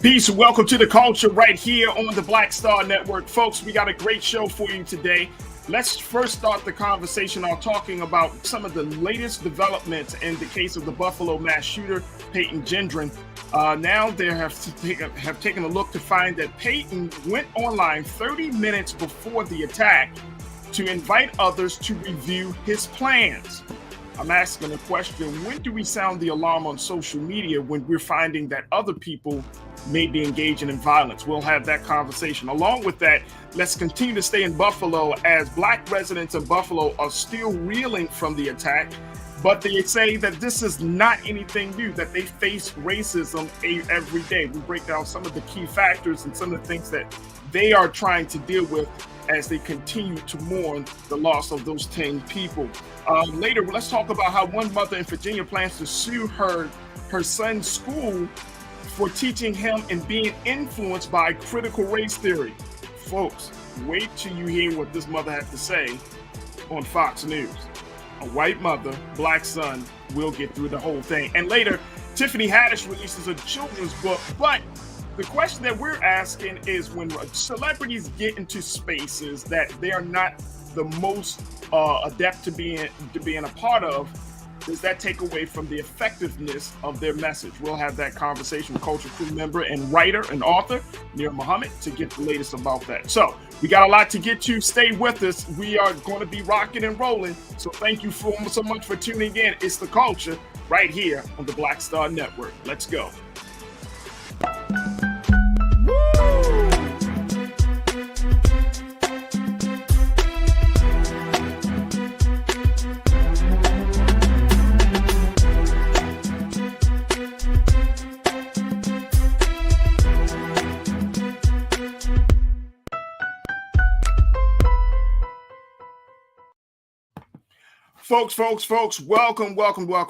Peace and welcome to the culture right here on the Black Star Network. Folks, we got a great show for you today. Let's first start the conversation on talking about some of the latest developments in the case of the Buffalo mass shooter, Peyton Gendron. Now they have taken a look to find that Peyton went online 30 minutes before the attack to invite others to review his plans. I'm asking the question, when do we sound the alarm on social media when we're finding that other people may be engaging in violence? We'll have that conversation. Along with that, let's continue to stay in Buffalo as Black residents of Buffalo are still reeling from the attack, but they say that this is not anything new, that they face racism every day. We break down some of the key factors and some of the things that they are trying to deal with as they continue to mourn the loss of those 10 people. Later, let's talk about how one mother in Virginia plans to sue her son's school for teaching him and being influenced by critical race theory. Folks, wait till you hear what this mother had to say on Fox News. A white mother, Black son, will get through the whole thing. And later, Tiffany Haddish releases a children's book, but the question that we're asking is, when celebrities get into spaces that they are not the most adept to being a part of, does that take away from the effectiveness of their message? We'll have that conversation with Culture Crew member and writer and author Nir Muhammad to get the latest about that. So we got a lot to get to. Stay with us. We are going to be rocking and rolling. So thank you so much for tuning in. It's the culture right here on the Black Star Network. Let's go. Folks, welcome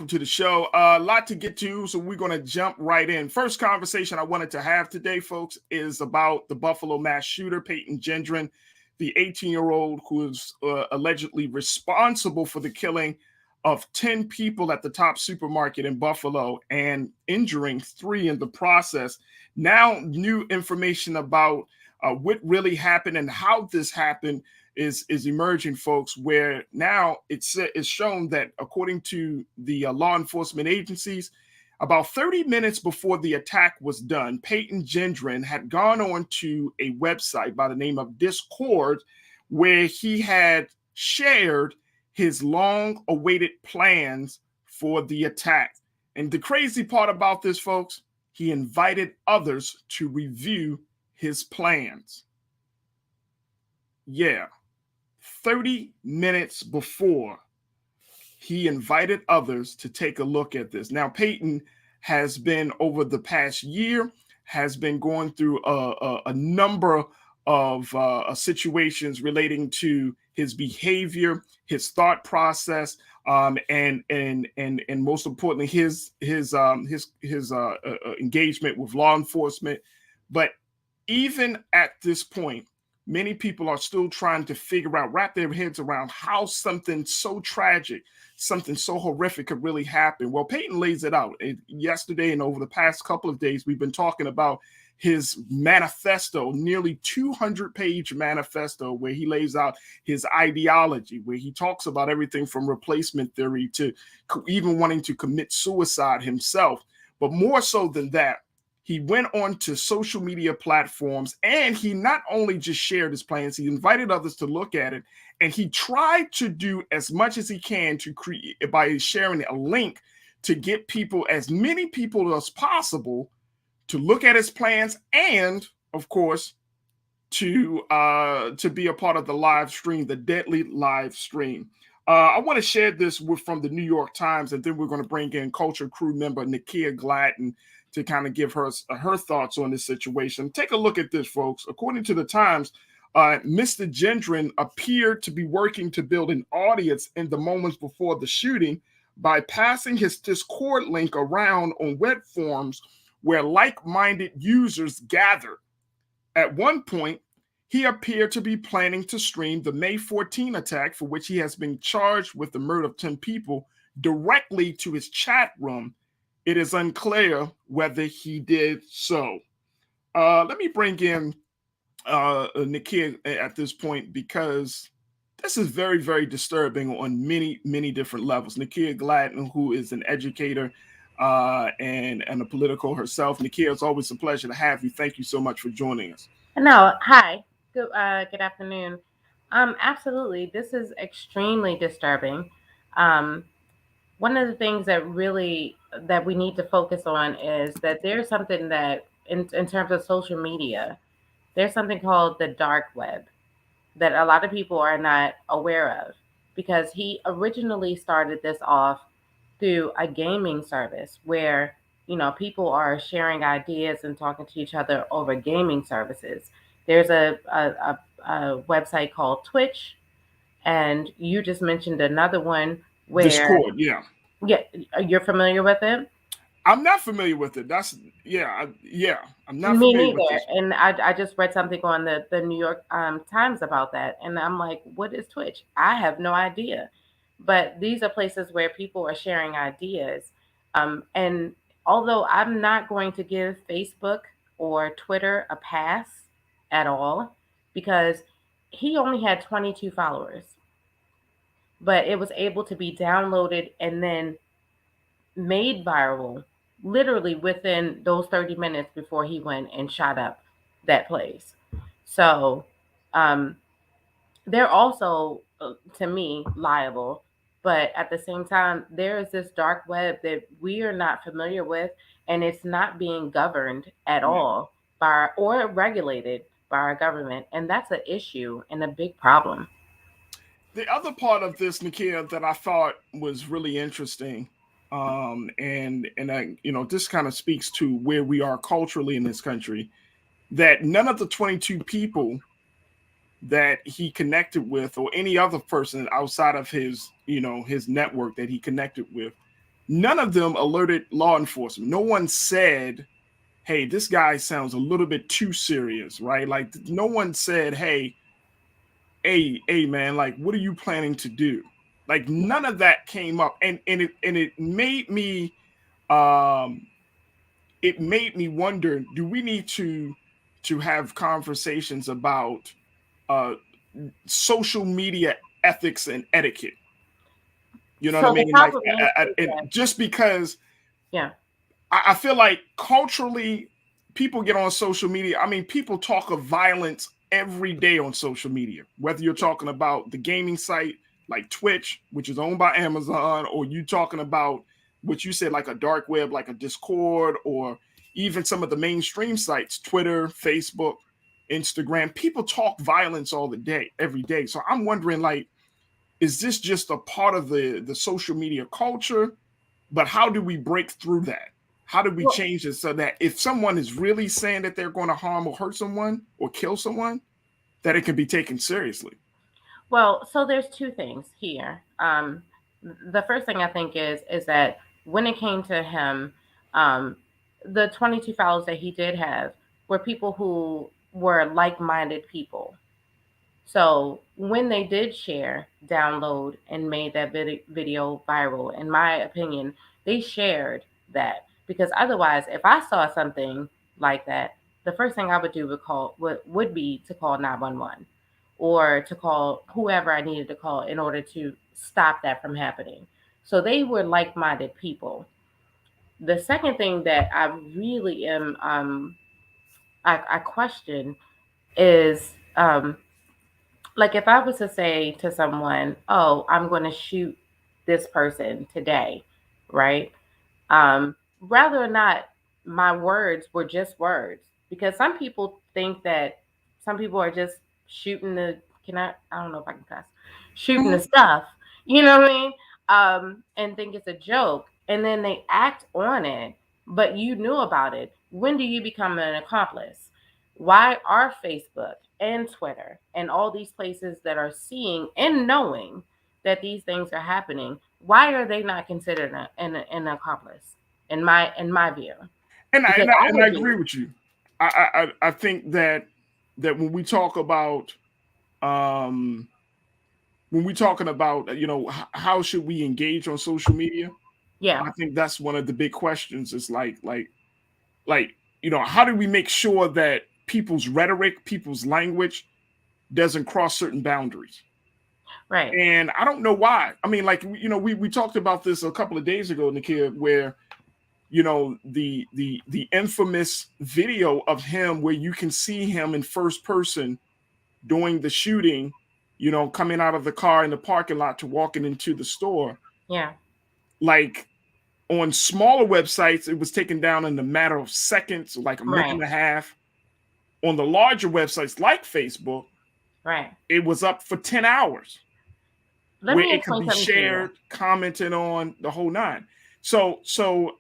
to the show. A lot to get to, so we're going to jump right in. First conversation I wanted to have today, folks, is about the Buffalo mass shooter, Peyton Gendron, the 18-year-old who is allegedly responsible for the killing of 10 people at the Top supermarket in Buffalo and injuring 3 in the process. Now, new information about what really happened and how this happened is emerging, folks, where now it's shown that, according to the law enforcement agencies, about 30 minutes before the attack was done, Peyton Gendron had gone on to a website by the name of Discord, where he had shared his long-awaited plans for the attack. And the crazy part about this, folks, he invited others to review his plans. Yeah. 30 minutes before, he invited others to take a look at this. Now, Peyton has been, over the past year, has been going through a number of situations relating to his behavior, his thought process, and most importantly, his engagement with law enforcement. But even at this point, many people are still trying to wrap their heads around how something so tragic, something so horrific could really happen. Well, Peyton lays it out. Yesterday and over the past couple of days, we've been talking about his manifesto, nearly 200-page manifesto, where he lays out his ideology, where he talks about everything from replacement theory to even wanting to commit suicide himself. But more so than that, he went on to social media platforms, and he not only just shared his plans, he invited others to look at it, and he tried to do as much as he can to create, by sharing a link, to get people, as many people as possible, to look at his plans, and of course to be a part of the live stream, the deadly live stream. I want to share this from the New York Times, and then we're going to bring in Culture Crew member Nakia Gladden to kind of give her thoughts on this situation. Take a look at this, folks. According to the Times, Mr. Gendron appeared to be working to build an audience in the moments before the shooting by passing his Discord link around on web forums where like-minded users gathered. At one point, he appeared to be planning to stream the May 14 attack, for which he has been charged with the murder of 10 people, directly to his chat room. It is unclear whether he did so. Let me bring in Nakia at this point because this is very, very disturbing on many different levels. Nakia Gladden, who is an educator and a political herself. Nakia, it's always a pleasure to have you. Thank you so much for joining us. No, hi. Good afternoon. Absolutely. This is extremely disturbing. Um, One of the things that we need to focus on is that there's something that in terms of social media, there's something called the dark web that a lot of people are not aware of because he originally started this off through a gaming service where people are sharing ideas and talking to each other over gaming services. There's a website called Twitch, and you just mentioned another one where, Discord, yeah. yeah, you're familiar with it. I'm not familiar with it. That's yeah, yeah. I'm not Me familiar with neither. this. And I just read something on the New York Times about that. And I'm like, what is Twitch? I have no idea. But these are places where people are sharing ideas. And although I'm not going to give Facebook or Twitter a pass at all, because he only had 22 followers, but it was able to be downloaded and then made viral literally within those 30 minutes before he went and shot up that place. So um, they're also, to me, liable. But at the same time, there is this dark web that we are not familiar with, and it's not being governed at Yeah. all or regulated by our government. And that's an issue and a big problem. The other part of this, Nakia, that I thought was really interesting, and I, this kind of speaks to where we are culturally in this country, that none of the 22 people that he connected with, or any other person outside of his network that he connected with, none of them alerted law enforcement. No one said, "Hey, this guy sounds a little bit too serious," right? Like no one said, hey man, like what are you planning to do? Like none of that came up, and um it made me wonder, do we need to have conversations about uh social media ethics and etiquette? You know what I So the mean? Like problem is and that, just because yeah. I feel like culturally, people get on social media. I mean, people talk of violence every day on social media, whether you're talking about the gaming site like Twitch, which is owned by Amazon, or you talking about what you said, like a dark web, like a Discord, or even some of the mainstream sites, Twitter, Facebook, Instagram. People talk violence all the day, every day. So I'm wondering, like, is this just a part of the social media culture? But how do we break through that? How do we Well, change it so that if someone is really saying that they're going to harm or hurt someone or kill someone, that it can be taken seriously? So there's two things here. The first thing I think is that when it came to him, um, the 22 followers that he did have were people who were like-minded people. So when they did share, download, and made that video viral, in my opinion, they shared that because otherwise, if I saw something like that, the first thing I would do would be to call 911 or to call whoever I needed to call in order to stop that from happening. So they were like-minded people. The second thing that I really am I question is like if I was to say to someone, "Oh, I'm going to shoot this person today," right? Um, Rather or not, my words were just words because some people think that some people are just shooting the can I don't know if I can cuss shooting the stuff, you know what I mean? And think it's a joke, and then they act on it, but you knew about it. When do you become an accomplice? Why are Facebook and Twitter and all these places that are seeing and knowing that these things are happening? Why are they not considered an accomplice? In my view, And I because and I, I and I would be. agree with you. I think that when we talk about um when we're talking about how should we engage on social media, Yeah. I think that's one of the big questions. Is like how do we make sure that people's rhetoric, people's language doesn't cross certain boundaries? Right. And I don't know why. I mean, like, we talked about this a couple of days ago, Nakia, where, the infamous video of him where you can see him in first person doing the shooting, coming out of the car in the parking lot to walking into the store. Yeah. Like, on smaller websites, it was taken down in a matter of seconds, like a minute and a half. On the larger websites like Facebook, right, it was up for 10 hours. Let where me it could be shared, commented on, the whole nine. So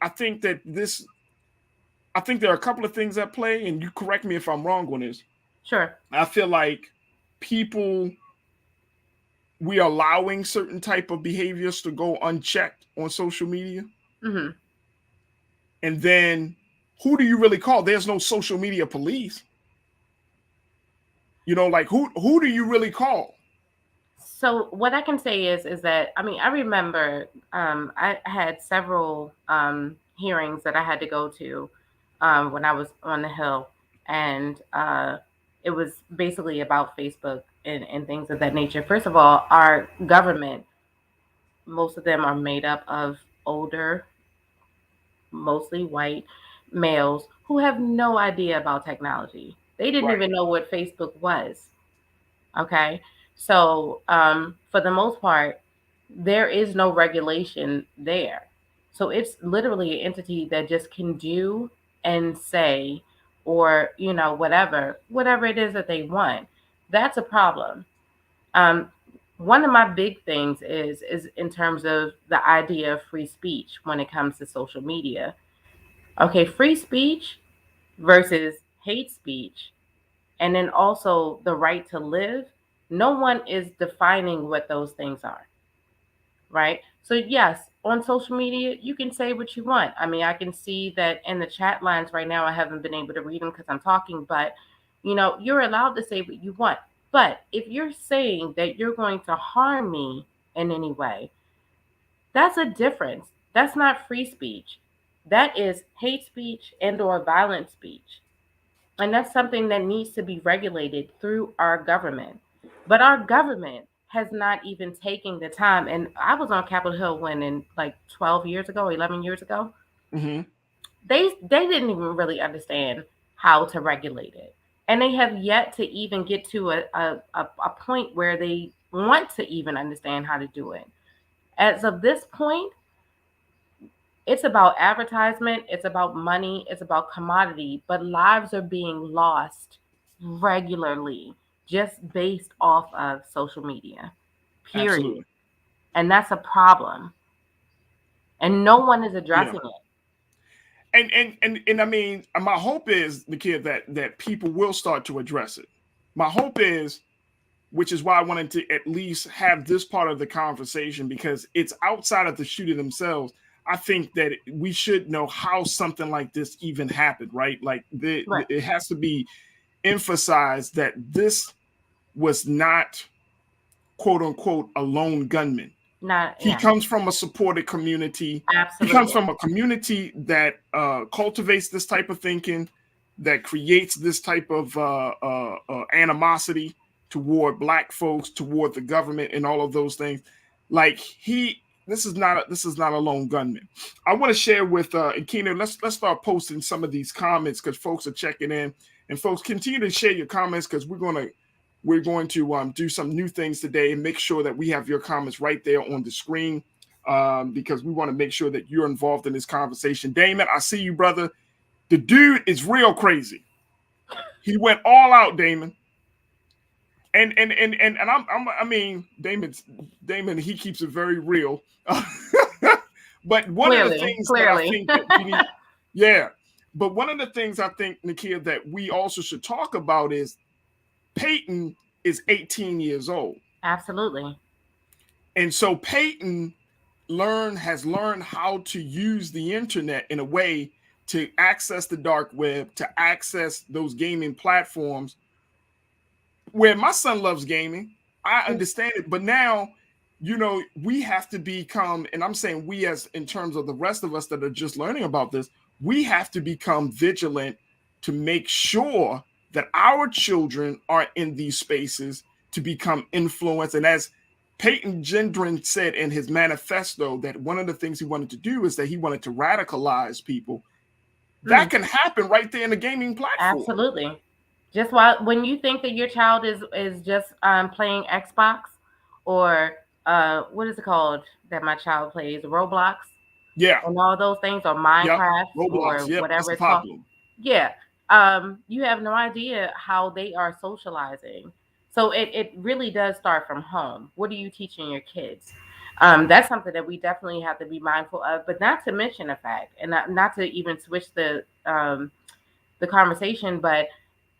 I think that there are a couple of things at play, and you correct me if I'm wrong on this. Sure. I feel like we are allowing certain type of behaviors to go unchecked on social media. Mm-hmm. And then who do you really call? There's no social media police. Like who do you really call? So what I can say is that, I mean, I remember I had several hearings that I had to go to when I was on the Hill, and it was basically about Facebook and things of that nature. First of all, our government, most of them are made up of older, mostly white males who have no idea about technology. They didn't even know what Facebook was. Okay. So for the most part, there is no regulation there. So it's literally an entity that just can do and say, or, whatever it is that they want. That's a problem. One of my big things is in terms of the idea of free speech when it comes to social media. Okay, free speech versus hate speech, and then also the right to live. No one is defining what those things are, right? So yes, on social media, you can say what you want. I mean, I can see that in the chat lines right now. I haven't been able to read them because I'm talking, but you're allowed to say what you want. But if you're saying that you're going to harm me in any way, that's a difference. That's not free speech. That is hate speech and or violent speech. And that's something that needs to be regulated through our government. But our government has not even taken the time. And I was on Capitol Hill when, in like 12 years ago, 11 years ago, mm-hmm. they didn't even really understand how to regulate it. And they have yet to even get to a point where they want to even understand how to do it. As of this point, it's about advertisement, it's about money, it's about commodity, but lives are being lost regularly just based off of social media. Period. Absolutely. And that's a problem. And no one is addressing it. And I mean, my hope is, Nakia, that people will start to address it. My hope is, which is why I wanted to at least have this part of the conversation, because it's outside of the shooter themselves. I think that we should know how something like this even happened, right? Like it has to be emphasized that this was not, quote unquote, a lone gunman. He comes from a supported community. Absolutely. He comes from a community that cultivates this type of thinking, that creates this type of animosity toward Black folks, toward the government, and all of those things. Like this is not a lone gunman. I want to share with Keenan. Let's start posting some of these comments because folks are checking in, and folks continue to share your comments because we're going to do some new things today and make sure that we have your comments right there on the screen because we want to make sure that you're involved in this conversation. Damon, I see you, brother. The dude is real crazy. He went all out, Damon. And I mean, Damon, he keeps it very real. But one of the things that I think that we need, yeah. But one of the things I think, Nakia, that we also should talk about is Peyton is 18 years old. Absolutely. And so Peyton has learned how to use the internet in a way to access the dark web, to access those gaming platforms where my son loves gaming. I understand it. But now, we have to become, and I'm saying we as in terms of the rest of us that are just learning about this, we have to become vigilant to make sure that our children are in these spaces to become influenced. And as Peyton Gendron said in his manifesto, that one of the things he wanted to do is that he wanted to radicalize people. That can happen right there in the gaming platform. Absolutely. Just when you think that your child is just playing Xbox or what is it called that my child plays, Roblox, Yeah. and all those things, or Yep. Minecraft, Roblox. or Yep. That's whatever a it's called. problem. Yeah. You have no idea how they are socializing. So it really does start from home. What are you teaching your kids? That's something that we definitely have to be mindful of, but not to mention the fact, and not to even switch the conversation, but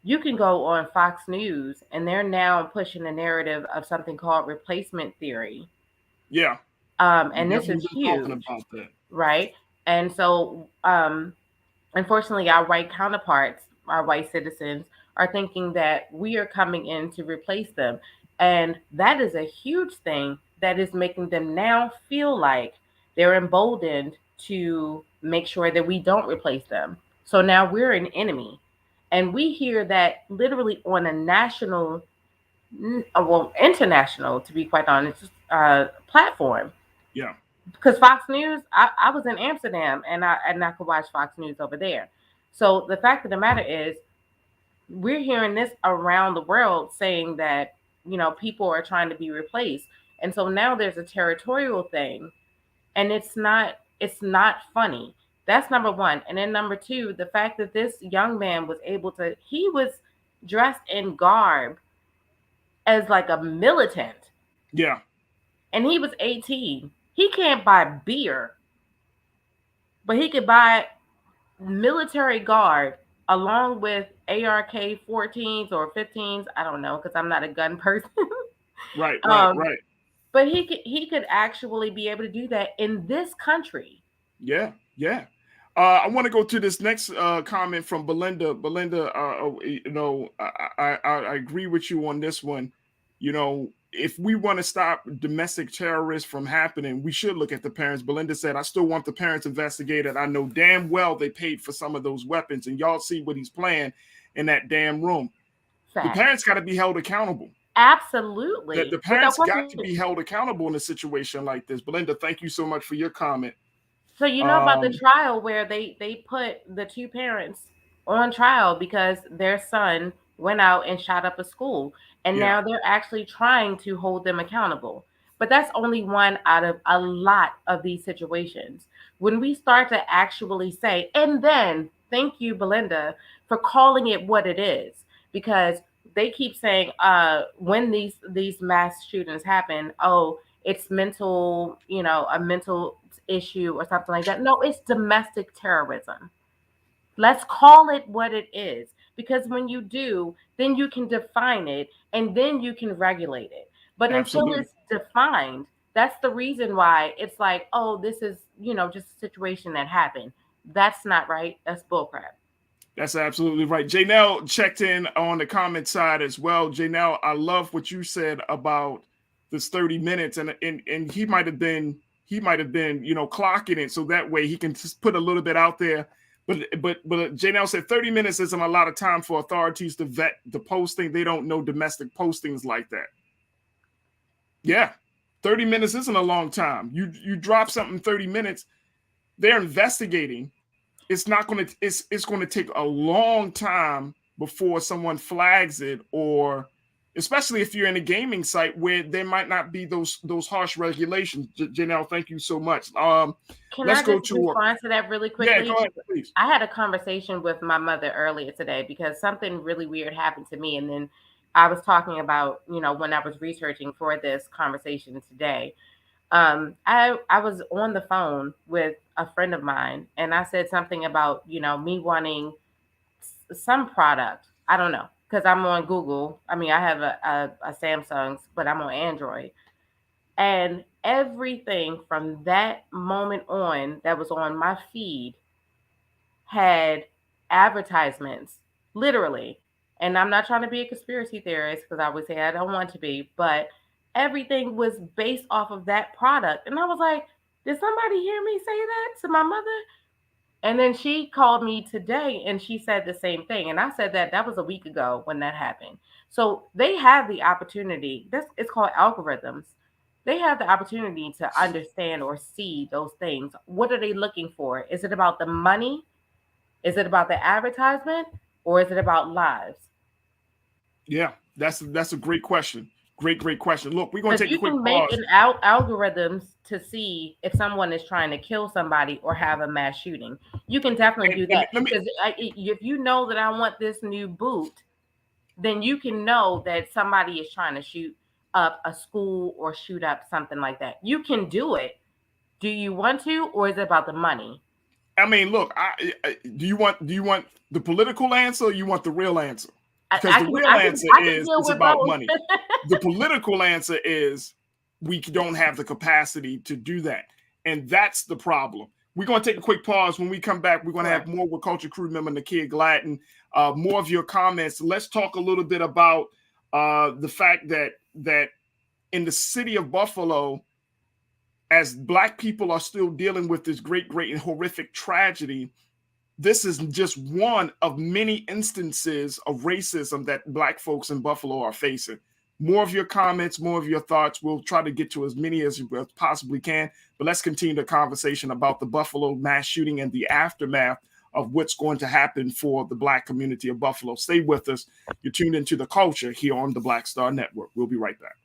you can go on Fox News and they're now pushing a narrative of something called replacement theory. Yeah. And this is Definitely been talking huge, about that. right? And so, unfortunately, our white counterparts, our white citizens, are thinking that we are coming in to replace them. And that is a huge thing that is making them now feel like they're emboldened to make sure that we don't replace them. So now we're an enemy. And we hear that literally on a national, well, international, to be quite honest, platform. Yeah. Because Fox News, I was in Amsterdam and I could watch Fox News over there. So the fact of the matter is, we're hearing this around the world saying that people are trying to be replaced, and so now there's a territorial thing, and it's not funny. That's number one, and then number two, the fact that this young man was able to, he was dressed in garb as like a militant, Yeah. and he was 18. He can't buy beer, but he could buy military guard along with ARK 14s or 15s. I don't know because I'm not a gun person. Right. um, Right. but he could actually be able to do that in this country. Yeah. Yeah. I want to go to this next comment from Belinda. Belinda, I agree with you on this one. If we want to stop domestic terrorists from happening, we should look at the parents. Belinda said, I still want the parents investigated. I know damn well they paid for some of those weapons, and y'all see what he's playing in that damn room. The Fact. parents got to be held accountable. Absolutely. The Without parents got to question. be held accountable in a situation like this. Belinda, thank you so much for your comment. So you know about the trial where they put the two parents on trial because their son went out and shot up a school, and Yeah. now they're actually trying to hold them accountable. But that's only one out of a lot of these situations. When we start to actually say, and then thank you, Belinda, for calling it what it is, because they keep saying when these mass shootings happen, oh, it's mental, a mental issue or something like that. No, it's domestic terrorism. Let's call it what it is. Because when you do, then you can define it and then you can regulate it. But until Absolutely. it's defined, that's the reason why it's like, oh, this is, just a situation that happened. That's not right. That's bullcrap. That's absolutely right. Janelle checked in on the comment side as well. Janelle, I love what you said about this 30 minutes, and he might have been clocking it so that way he can just put a little bit out there. But Janelle said 30 minutes isn't a lot of time for authorities to vet the posting. They don't know domestic postings like that. Yeah, 30 minutes isn't a long time. You drop something 30 minutes, they're investigating. It's not going to it's going to take a long time before someone flags it, or especially if you're in a gaming site where there might not be those harsh regulations. Janelle, thank you so much. Can Let's I go just to respond to that really yeah, quickly? go ahead, please. I had a conversation with my mother earlier today because something really weird happened to me. And then I was talking about, when I was researching for this conversation today. I was on the phone with a friend of mine and I said something about, me wanting some product. I don't know, because I'm on Google. I mean, I have a Samsung, but I'm on Android. And everything from that moment on that was on my feed had advertisements, literally. And I'm not trying to be a conspiracy theorist because I would say I don't want to be, but everything was based off of that product. And I was like, did somebody hear me say that to my mother? And then she called me today and she said the same thing. And I said that was a week ago when that happened. So they have the opportunity. It's called algorithms. They have the opportunity to understand or see those things. What are they looking for? Is it about the money? Is it about the advertisement? Or is it about lives? Yeah, that's a great question. Great question. Look, we're going to Because take a you quick can make pause. algorithms to see if someone is trying to kill somebody or have a mass shooting. You can definitely do that. Because if you know that I want this new boot, then you can know that somebody is trying to shoot up a school or shoot up something like that. You can do it. Do you want to, or is it about the money? I mean, look, do you want the political answer or you want the real answer? Because the real answer is it's about money. The political answer is we don't have the capacity to do that. And that's the problem. We're going to take a quick pause. When we come back, we're going to have more with Culture Crew member Nakia Gladden, more of your comments. Let's talk a little bit about the fact that in the city of Buffalo, as Black people are still dealing with this great and horrific tragedy, this is just one of many instances of racism that Black folks in Buffalo are facing. More of your comments, more of your thoughts. We'll try to get to as many as we possibly can, but let's continue the conversation about the Buffalo mass shooting and the aftermath of what's going to happen for the Black community of Buffalo. Stay with us. You're tuned into The Culture here on the Black Star Network. We'll be right back.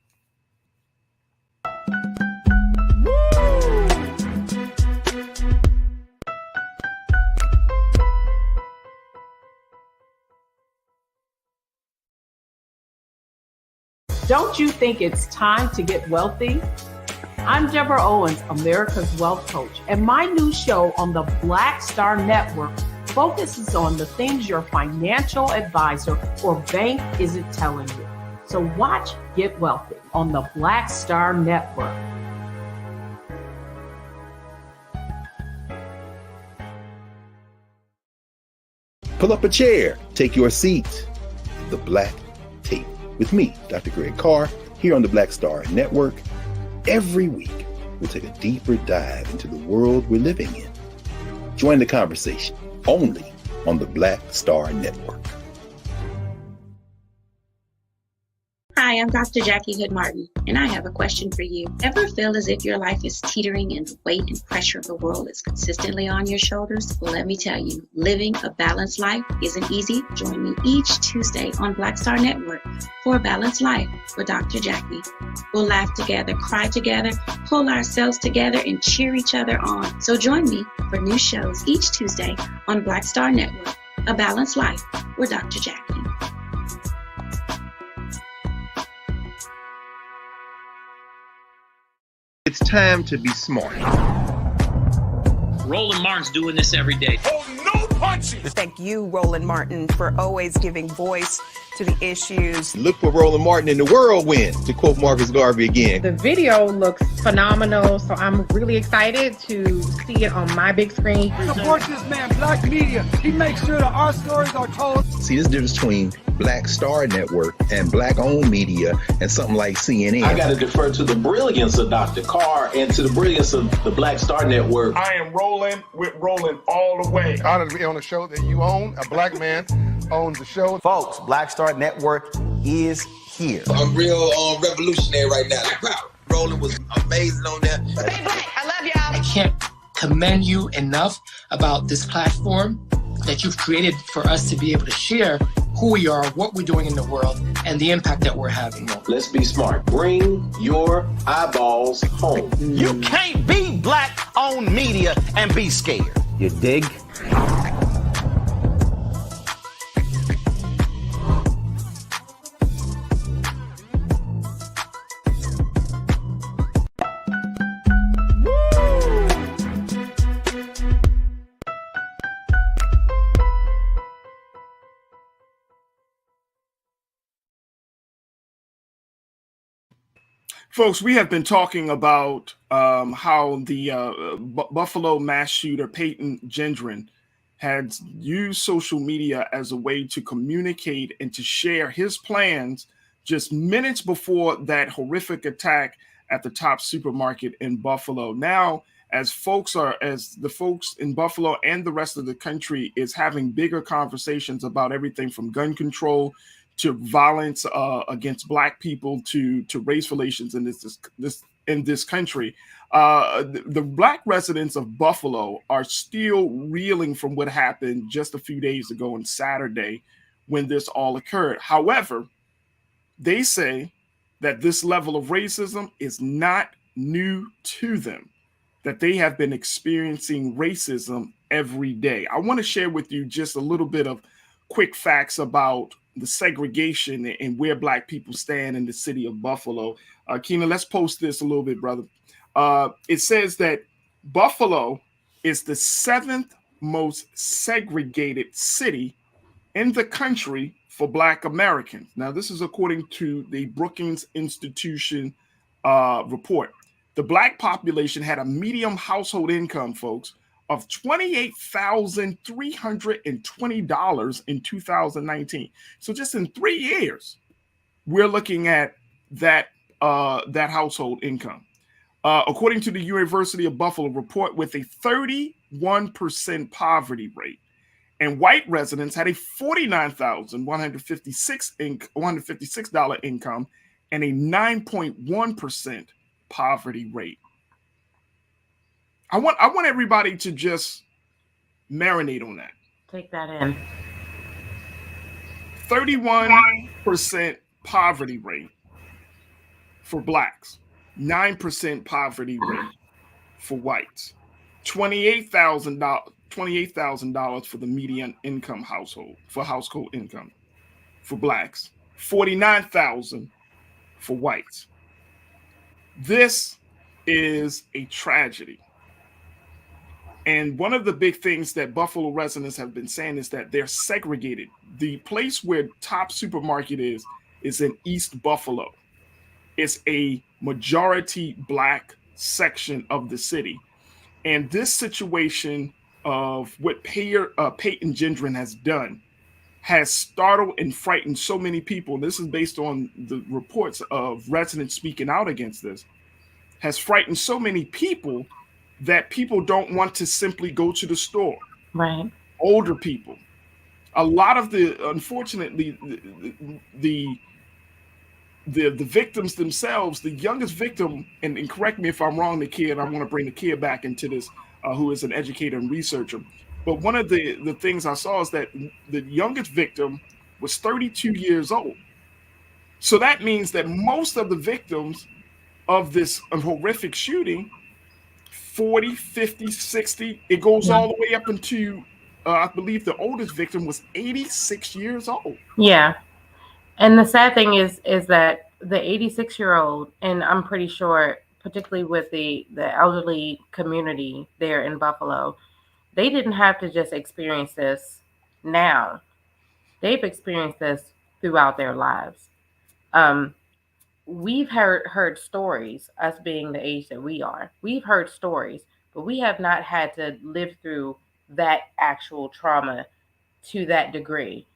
Don't you think it's time to get wealthy? I'm Deborah Owens, America's Wealth Coach, and my new show on the Black Star Network focuses on the things your financial advisor or bank isn't telling you. So watch Get Wealthy on the Black Star Network. Pull up a chair, take your seat. The Black Tape with me, Dr. Greg Carr, here on the Black Star Network. Every week, we'll take a deeper dive into the world we're living in. Join the conversation only on the Black Star Network. Hi, I'm Dr. Jackie Hood Martin, and I have a question for you. Ever feel as if your life is teetering and the weight and pressure of the world is consistently on your shoulders? Well, let me tell you, living a balanced life isn't easy. Join me each Tuesday on Black Star Network for A Balanced Life with Dr. Jackie. We'll laugh together, cry together, pull ourselves together, and cheer each other on. So join me for new shows each Tuesday on Black Star Network, A Balanced Life with Dr. Jackie. It's time to be smart. Roland Martin's doing this every day. Oh, no punching! Thank you, Roland Martin, for always giving voice to the issues. Look for Roland Martin in the whirlwind, to quote Marcus Garvey again. The video looks phenomenal, so I'm really excited to see it on my big screen. Support this man, Black Media. He makes sure that our stories are told. See, this difference between Black Star Network and Black-owned media and something like CNN. I got to defer to the brilliance of Dr. Carr and to the brilliance of the Black Star Network. I am rolling with Roland all the way. Honored to be on a show that you own. A Black man owns the show. Folks, Black Star Network is here. I'm real revolutionary right now. Roland was amazing on there. Stay black. I love y'all. I can't commend you enough about this platform that you've created for us to be able to share who we are, what we're doing in the world, and the impact that we're having. Let's be smart. Bring your eyeballs home. You can't be Black-owned media and be scared. You dig? Folks, we have been talking about how the Buffalo mass shooter Peyton Gendron had used social media as a way to communicate and to share his plans just minutes before that horrific attack at the Top supermarket in Buffalo. Now, as the folks in Buffalo and the rest of the country is having bigger conversations about everything from gun control to violence against Black people to race relations in this country. The Black residents of Buffalo are still reeling from what happened just a few days ago on Saturday when this all occurred. However, they say that this level of racism is not new to them, that they have been experiencing racism every day. I want to share with you just a little bit of quick facts about the segregation and where Black people stand in the city of Buffalo. Keena, let's post this a little bit, brother. It says that Buffalo is the 7th most segregated city in the country for Black Americans. Now, this is according to the Brookings Institution report. The Black population had a median household income, folks, of $28,320 in 2019. So just in 3 years, we're looking at that household income. According to the University of Buffalo report, with a 31% poverty rate, and white residents had a $49,156 income and a 9.1% poverty rate. I want everybody to just marinate on that. Take that in. 31% poverty rate for Blacks, 9% poverty rate for whites, $28,000 for the median income household income for Blacks, $49,000 for whites. This is a tragedy. And one of the big things that Buffalo residents have been saying is that they're segregated. The place where Top Supermarket is in East Buffalo. It's a majority Black section of the city. And this situation of what Peyton Gendron has done has startled and frightened so many people. This is based on the reports of residents speaking out against this. Has frightened so many people that people don't want to simply go to the store. Right. Older people. A lot of unfortunately, the victims themselves, the youngest victim, and correct me if I'm wrong, Nakia, I want to bring Nakia back into this, who is an educator and researcher. But one of the things I saw is that the youngest victim was 32 years old. So that means that most of the victims of this horrific shooting, 40, 50, 60, it goes all the way up into, I believe the oldest victim was 86 years old. Yeah. And the sad thing is that the 86-year-old, and I'm pretty sure, particularly with the elderly community there in Buffalo, they didn't have to just experience this now. They've experienced this throughout their lives. We've heard stories, us being the age that we are. We've heard stories, but we have not had to live through that actual trauma to that degree.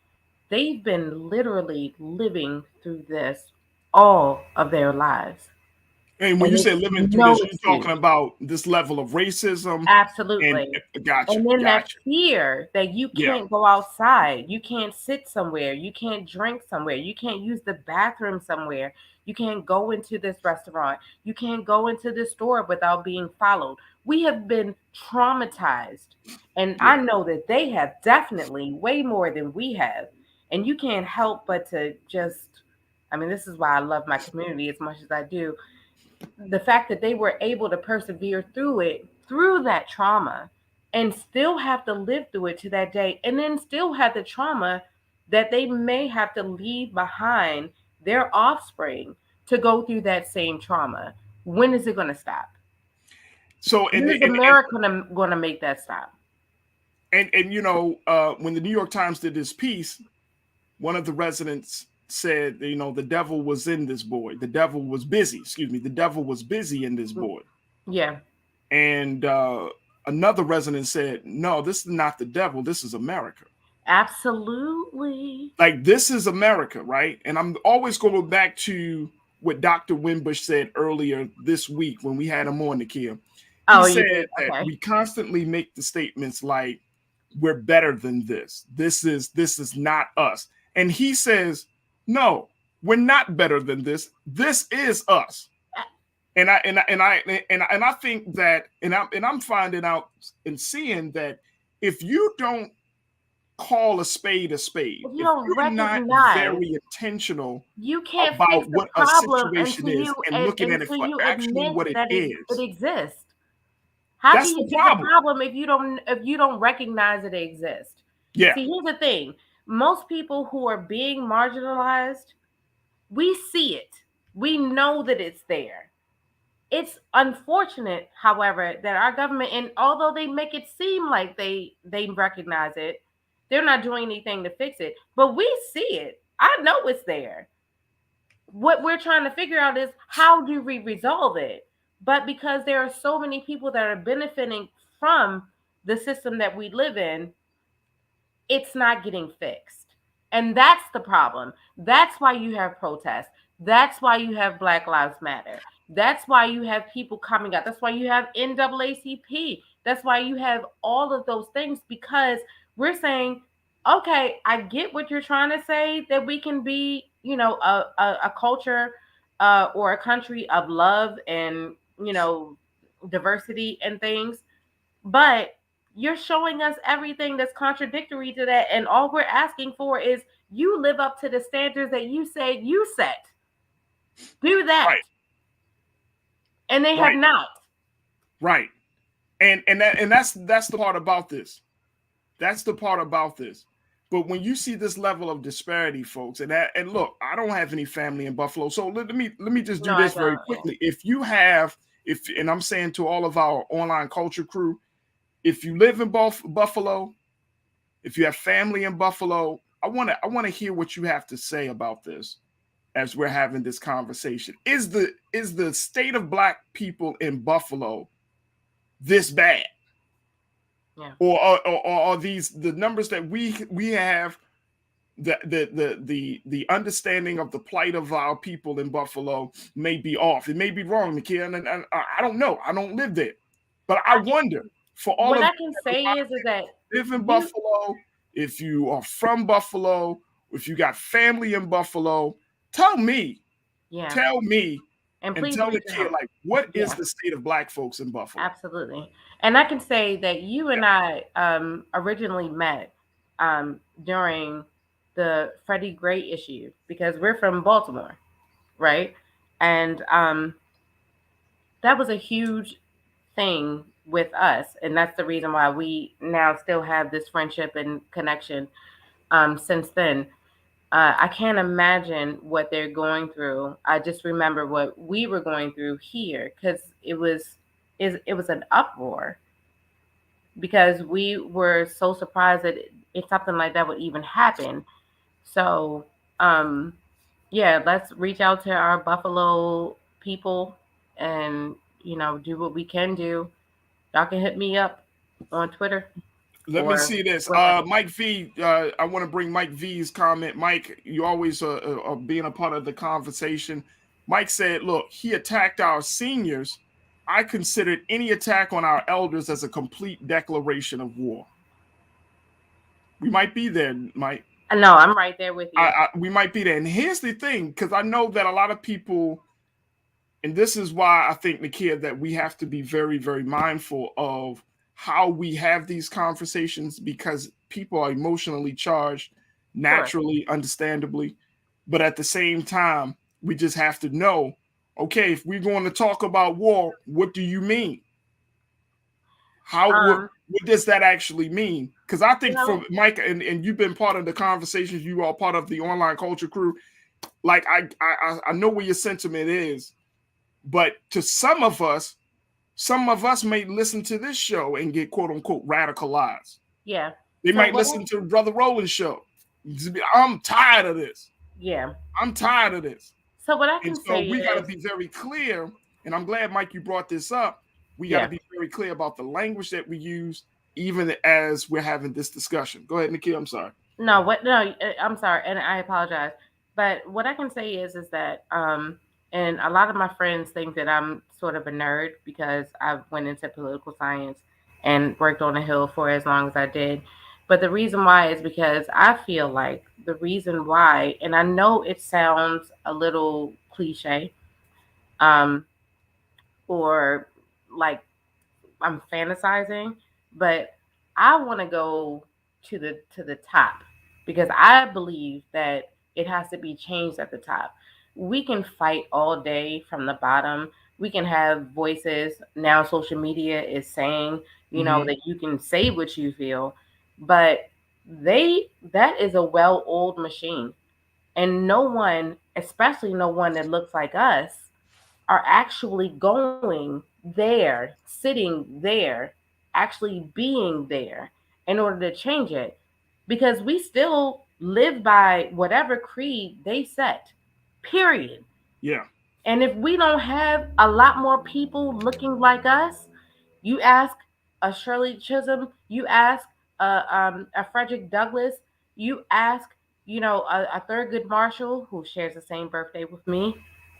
They've been literally living through this all of their lives. And when you say living through this, you're talking about this level of racism. Absolutely. Gotcha. And then that fear that you can't go outside, you can't sit somewhere, you can't drink somewhere, you can't use the bathroom somewhere, you can't go into this restaurant, you can't go into this store without being followed. We have been traumatized. And I know that they have definitely way more than we have. And you can't help but to just, this is why I love my community as much as I do. The fact that they were able to persevere through that trauma, and still have to live through it to that day, and then still have the trauma that they may have to leave behind their offspring to go through that same trauma. When is it going to stop? So, when is America going to make that stop? And when the New York Times did this piece, one of the residents said, the devil was in this boy. The devil was busy. The devil was busy in this boy. Yeah. And another resident said, no, this is not the devil. This is America. Absolutely. Like, this is America, right? And I'm always going back to what Dr. Wimbush said earlier this week when we had him on, Nakia. Oh, he you said did? that Okay. we constantly make the statements like we're better than this. This is not us. And he says, no, we're not better than this. This is us. And I think that, and I'm finding out and seeing that if you don't call a spade, if you don't you're not recognize, very intentional you can't about fix the what a problem situation until is you and looking at it until for you actually admit what it that is, it exists. How that's can you the fix problem. a problem if you don't recognize that it exists? Yeah. See, here's the thing: most people who are being marginalized, we see it. We know that it's there. It's unfortunate, however, that our government, and although they make it seem like they recognize it, they're not doing anything to fix it. But we see it. I know it's there. What we're trying to figure out is how do we resolve it? But because there are so many people that are benefiting from the system that we live in, it's not getting fixed. And that's the problem. That's why you have protests. That's why you have Black Lives Matter. That's why you have people coming out. That's why you have NAACP. That's why you have all of those things, because we're saying, okay, I get what you're trying to say, that we can be, a culture or a country of love and, diversity and things. But you're showing us everything that's contradictory to that. And all we're asking for is you live up to the standards that you said you set. Do that. Right. And they have not. Right. And that's the part about this. That's the part about this. But when you see this level of disparity, folks, and look, I don't have any family in Buffalo, so let me just do this very quickly. And I'm saying to all of our online culture crew, if you live in Buffalo, if you have family in Buffalo, I want to hear what you have to say about this as we're having this conversation. Is the state of Black people in Buffalo this bad? Yeah. Or are these the numbers that we have, the understanding of the plight of our people in Buffalo may be off. It may be wrong, Nakia, and I don't know. I don't live there, but I wonder for all what of I can say is that live in Buffalo, if you are from Buffalo, if you got family in Buffalo, tell me. Yeah. Tell me. And please tell reach Nakia, out. like, what is the state of Black folks in Buffalo? Absolutely. And I can say that you and I originally met during the Freddie Gray issue, because we're from Baltimore, right? And that was a huge thing with us. And that's the reason why we now still have this friendship and connection since then. I can't imagine what they're going through. I just remember what we were going through here, because it was an uproar, because we were so surprised that if something like that would even happen. So, yeah, let's reach out to our Buffalo people and, do what we can do. Y'all can hit me up on Twitter. Let me see this. Mike V, I want to bring Mike V's comment. Mike, you always are being a part of the conversation. Mike said, look, he attacked our seniors. I considered any attack on our elders as a complete declaration of war. We might be there, Mike. No, I'm right there with you. We might be there. And here's the thing, because I know that a lot of people, and this is why I think, Nakia, that we have to be very, very mindful of how we have these conversations, because people are emotionally charged, naturally, understandably. But at the same time, we just have to know, okay, if we're going to talk about war, what do you mean? What does that actually mean? Because I think for Mike, and you've been part of the conversations, you are part of the online culture crew. Like I know where your sentiment is, but to some of us may listen to this show and get quote unquote radicalized. Yeah. They might listen to Brother Roland's show. I'm tired of this. Yeah. I'm tired of this. So what I can say we got to be very clear, and I'm glad, Mike, you brought this up. We got to be very clear about the language that we use, even as we're having this discussion. Go ahead, Nakia. I'm sorry. No, I'm sorry, and I apologize. But what I can say is that And a lot of my friends think that I'm sort of a nerd because I went into political science and worked on the Hill for as long as I did. But the reason why is because I feel like the reason why, and I know it sounds a little cliche, um, or like I'm fantasizing, but I want to go to the top because I believe that it has to be changed at the top. We can fight all day from the bottom. We can have voices. Now social media is saying, you know, that you can say what you feel, but that is a well-oiled machine. And no one, especially no one that looks like us, are actually going there, sitting there, actually being there in order to change it. Because we still live by whatever creed they set, period. Yeah. And if we don't have a lot more people looking like us, you ask a Shirley Chisholm, you ask a Frederick Douglass, you ask, you know, a Thurgood Marshall who shares the same birthday with me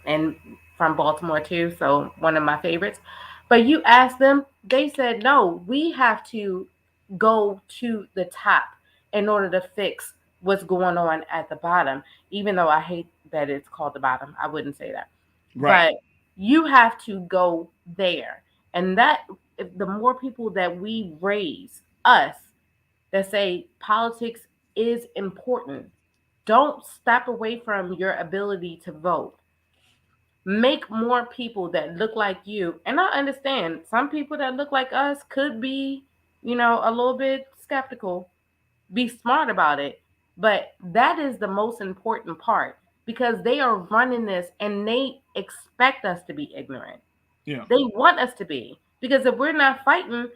and from Baltimore too, so one of my favorites. But you ask them, they said, no, we have to go to the top in order to fix what's going on at the bottom, even though I hate that it's called the bottom. I wouldn't say that. Right. But you have to go there. And that, if the more people that we raise, us, that say politics is important, don't step away from your ability to vote. Make more people that look like you. And I understand some people that look like us could be, you know, a little bit skeptical. Be smart about it. But that is the most important part because they are running this and they expect us to be ignorant. Yeah. They want us to be. Because if we're not fighting,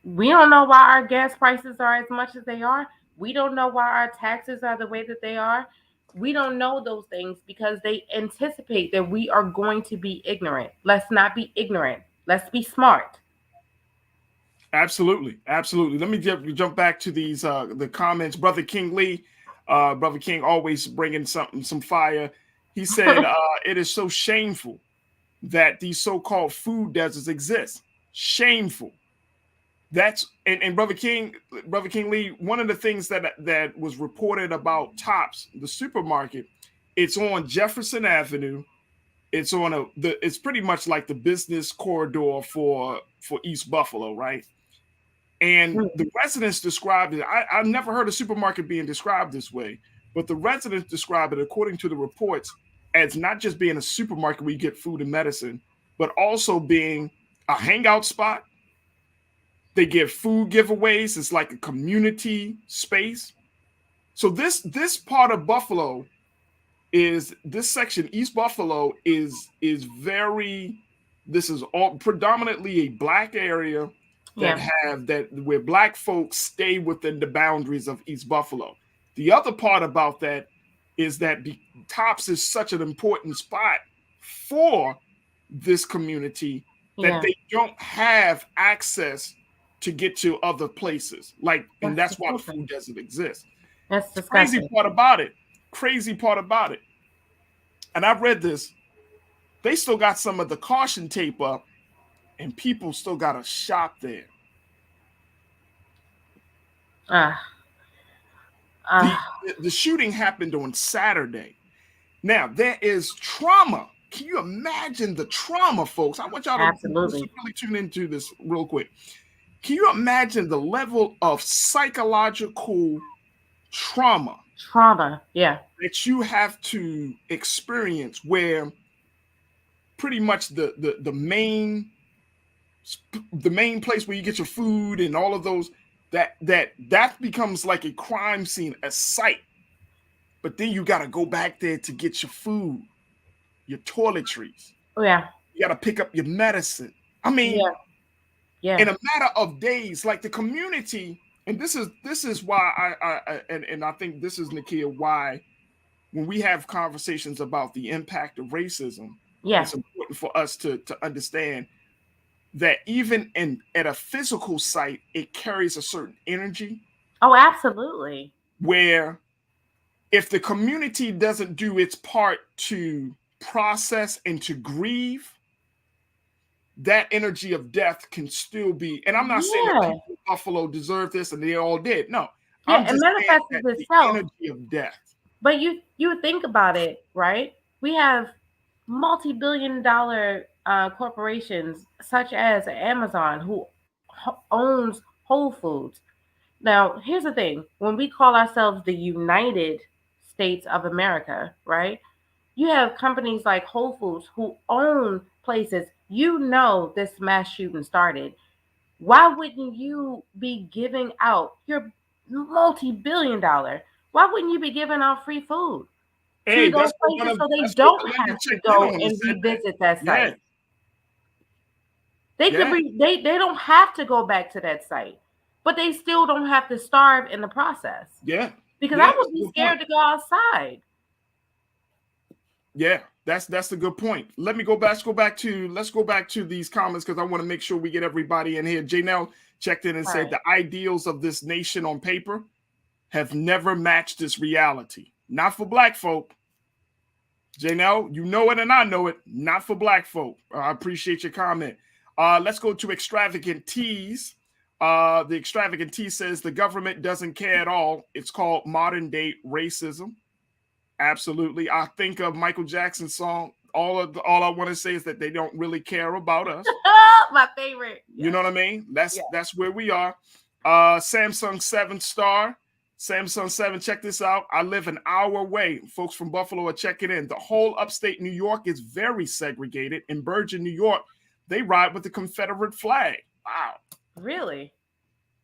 we don't know why our gas prices are as much as they are. We don't know why our taxes are the way that they are. We don't know those things because they anticipate that we are going to be ignorant. Let's not be ignorant. Let's be smart. Absolutely. Absolutely. Let me jump back to these the comments. Brother King Lee, Brother King always bringing some fire. He said it is so shameful that these so-called food deserts exist. Shameful. That's and Brother King Lee, one of the things that was reported about Tops, the supermarket, it's on Jefferson Avenue. It's on it's pretty much like the business corridor for East Buffalo, right? And the residents described it. I've never heard a supermarket being described this way, but the residents describe it, according to the reports, as not just being a supermarket where you get food and medicine, but also being a hangout spot. They give food giveaways. It's like a community space. So this part of Buffalo is this section, East Buffalo is very. This is all predominantly a black area where black folks stay within the boundaries of East Buffalo. The other part about that is that Tops is such an important spot for this community that they don't have access to get to other places. And that's why the food doesn't exist. That's the crazy part about it. Crazy part about it. And I've read this. They still got some of the caution tape up, and people still got to shop there. The shooting happened on Saturday. Now, there is trauma. Can you imagine the trauma, folks? I want y'all to really tune into this real quick. Can you imagine the level of psychological trauma? That you have to experience where pretty much the main place where you get your food and all of those, that becomes like a crime scene, a site. But then you got to go back there to get your food, your toiletries. Oh, yeah. You got to pick up your medicine. I mean, in a matter of days, like the community, and this is why I think this is, Nakia, why when we have conversations about the impact of racism, it's important for us to understand that even at a physical site, it carries a certain energy. Oh, absolutely. Where if the community doesn't do its part to process and to grieve, that energy of death can still be. And I'm not saying that people in Buffalo deserve this and they all did. No. I'm it just manifests saying that itself. the energy of death. But you think about it, right? We have multi-billion-dollar corporations such as Amazon who owns Whole Foods. Now, here's the thing. When we call ourselves the United States of America, right? You have companies like Whole Foods who own places. You know this mass shooting started. Why wouldn't you be giving out your multi-billion-dollar? Why wouldn't you be giving out free food to those places so they don't have to go and revisit that site? They could they don't have to go back to that site, but they still don't have to starve in the process. Yeah. Because I would be scared to go outside. Yeah, that's a good point. Let's go back to these comments because I want to make sure we get everybody in here. Janelle checked in and said the ideals of this nation on paper have never matched this reality. Not for black folk. Janelle, you know it and I know it. Not for black folk. I appreciate your comment. Let's go to Extravagant Tees. The Extravagant Tee says the government doesn't care at all. It's called modern day racism. Absolutely. I think of Michael Jackson's song. All I want to say is that they don't really care about us. My favorite. You know what I mean? That's where we are. Samsung 7 star. Samsung 7, check this out. I live an hour away. Folks from Buffalo are checking in. The whole upstate New York is very segregated. In Bergen, New York, they ride with the Confederate flag. Wow. Really?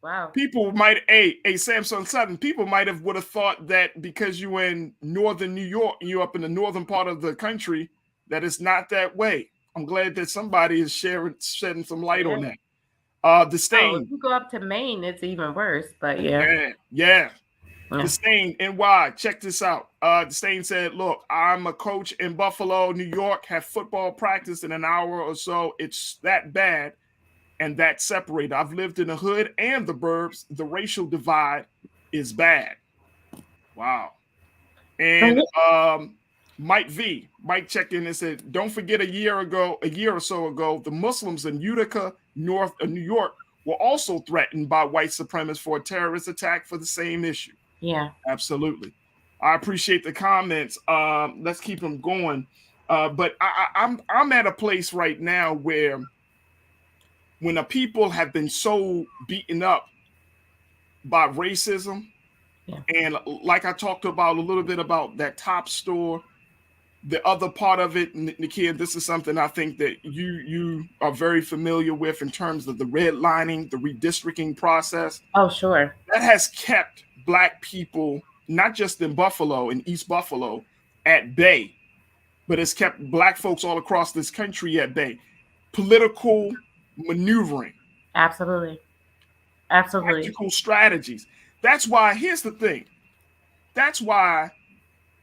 Wow. People might, a Samsung 7, people might would have thought that because you're in northern New York, you're up in the northern part of the country, that it's not that way. I'm glad that somebody is shedding some light on that. Disdain. If you go up to Maine, it's even worse, but yeah. Disdain, NY, check this out. Disdain said, look, I'm a coach in Buffalo, New York, have football practice in an hour or so. It's that bad. And that's separated. I've lived in the hood and the burbs. The racial divide is bad. Wow. And Mike checked in and said, don't forget a year or so ago, the Muslims in Utica, north of New York, were also threatened by white supremacists for a terrorist attack for the same issue. Yeah. Absolutely. I appreciate the comments. Let's keep them going. But I'm at a place right now where when the people have been so beaten up by racism, and like I talked about a little bit about that top store, the other part of it, Nakia, this is something I think that you are very familiar with in terms of the redlining, the redistricting process. Oh, sure. That has kept Black people, not just in Buffalo, in East Buffalo, at bay, but it's kept Black folks all across this country at bay. Political maneuvering. Absolutely. Tactical strategies. That's why, here's the thing. That's why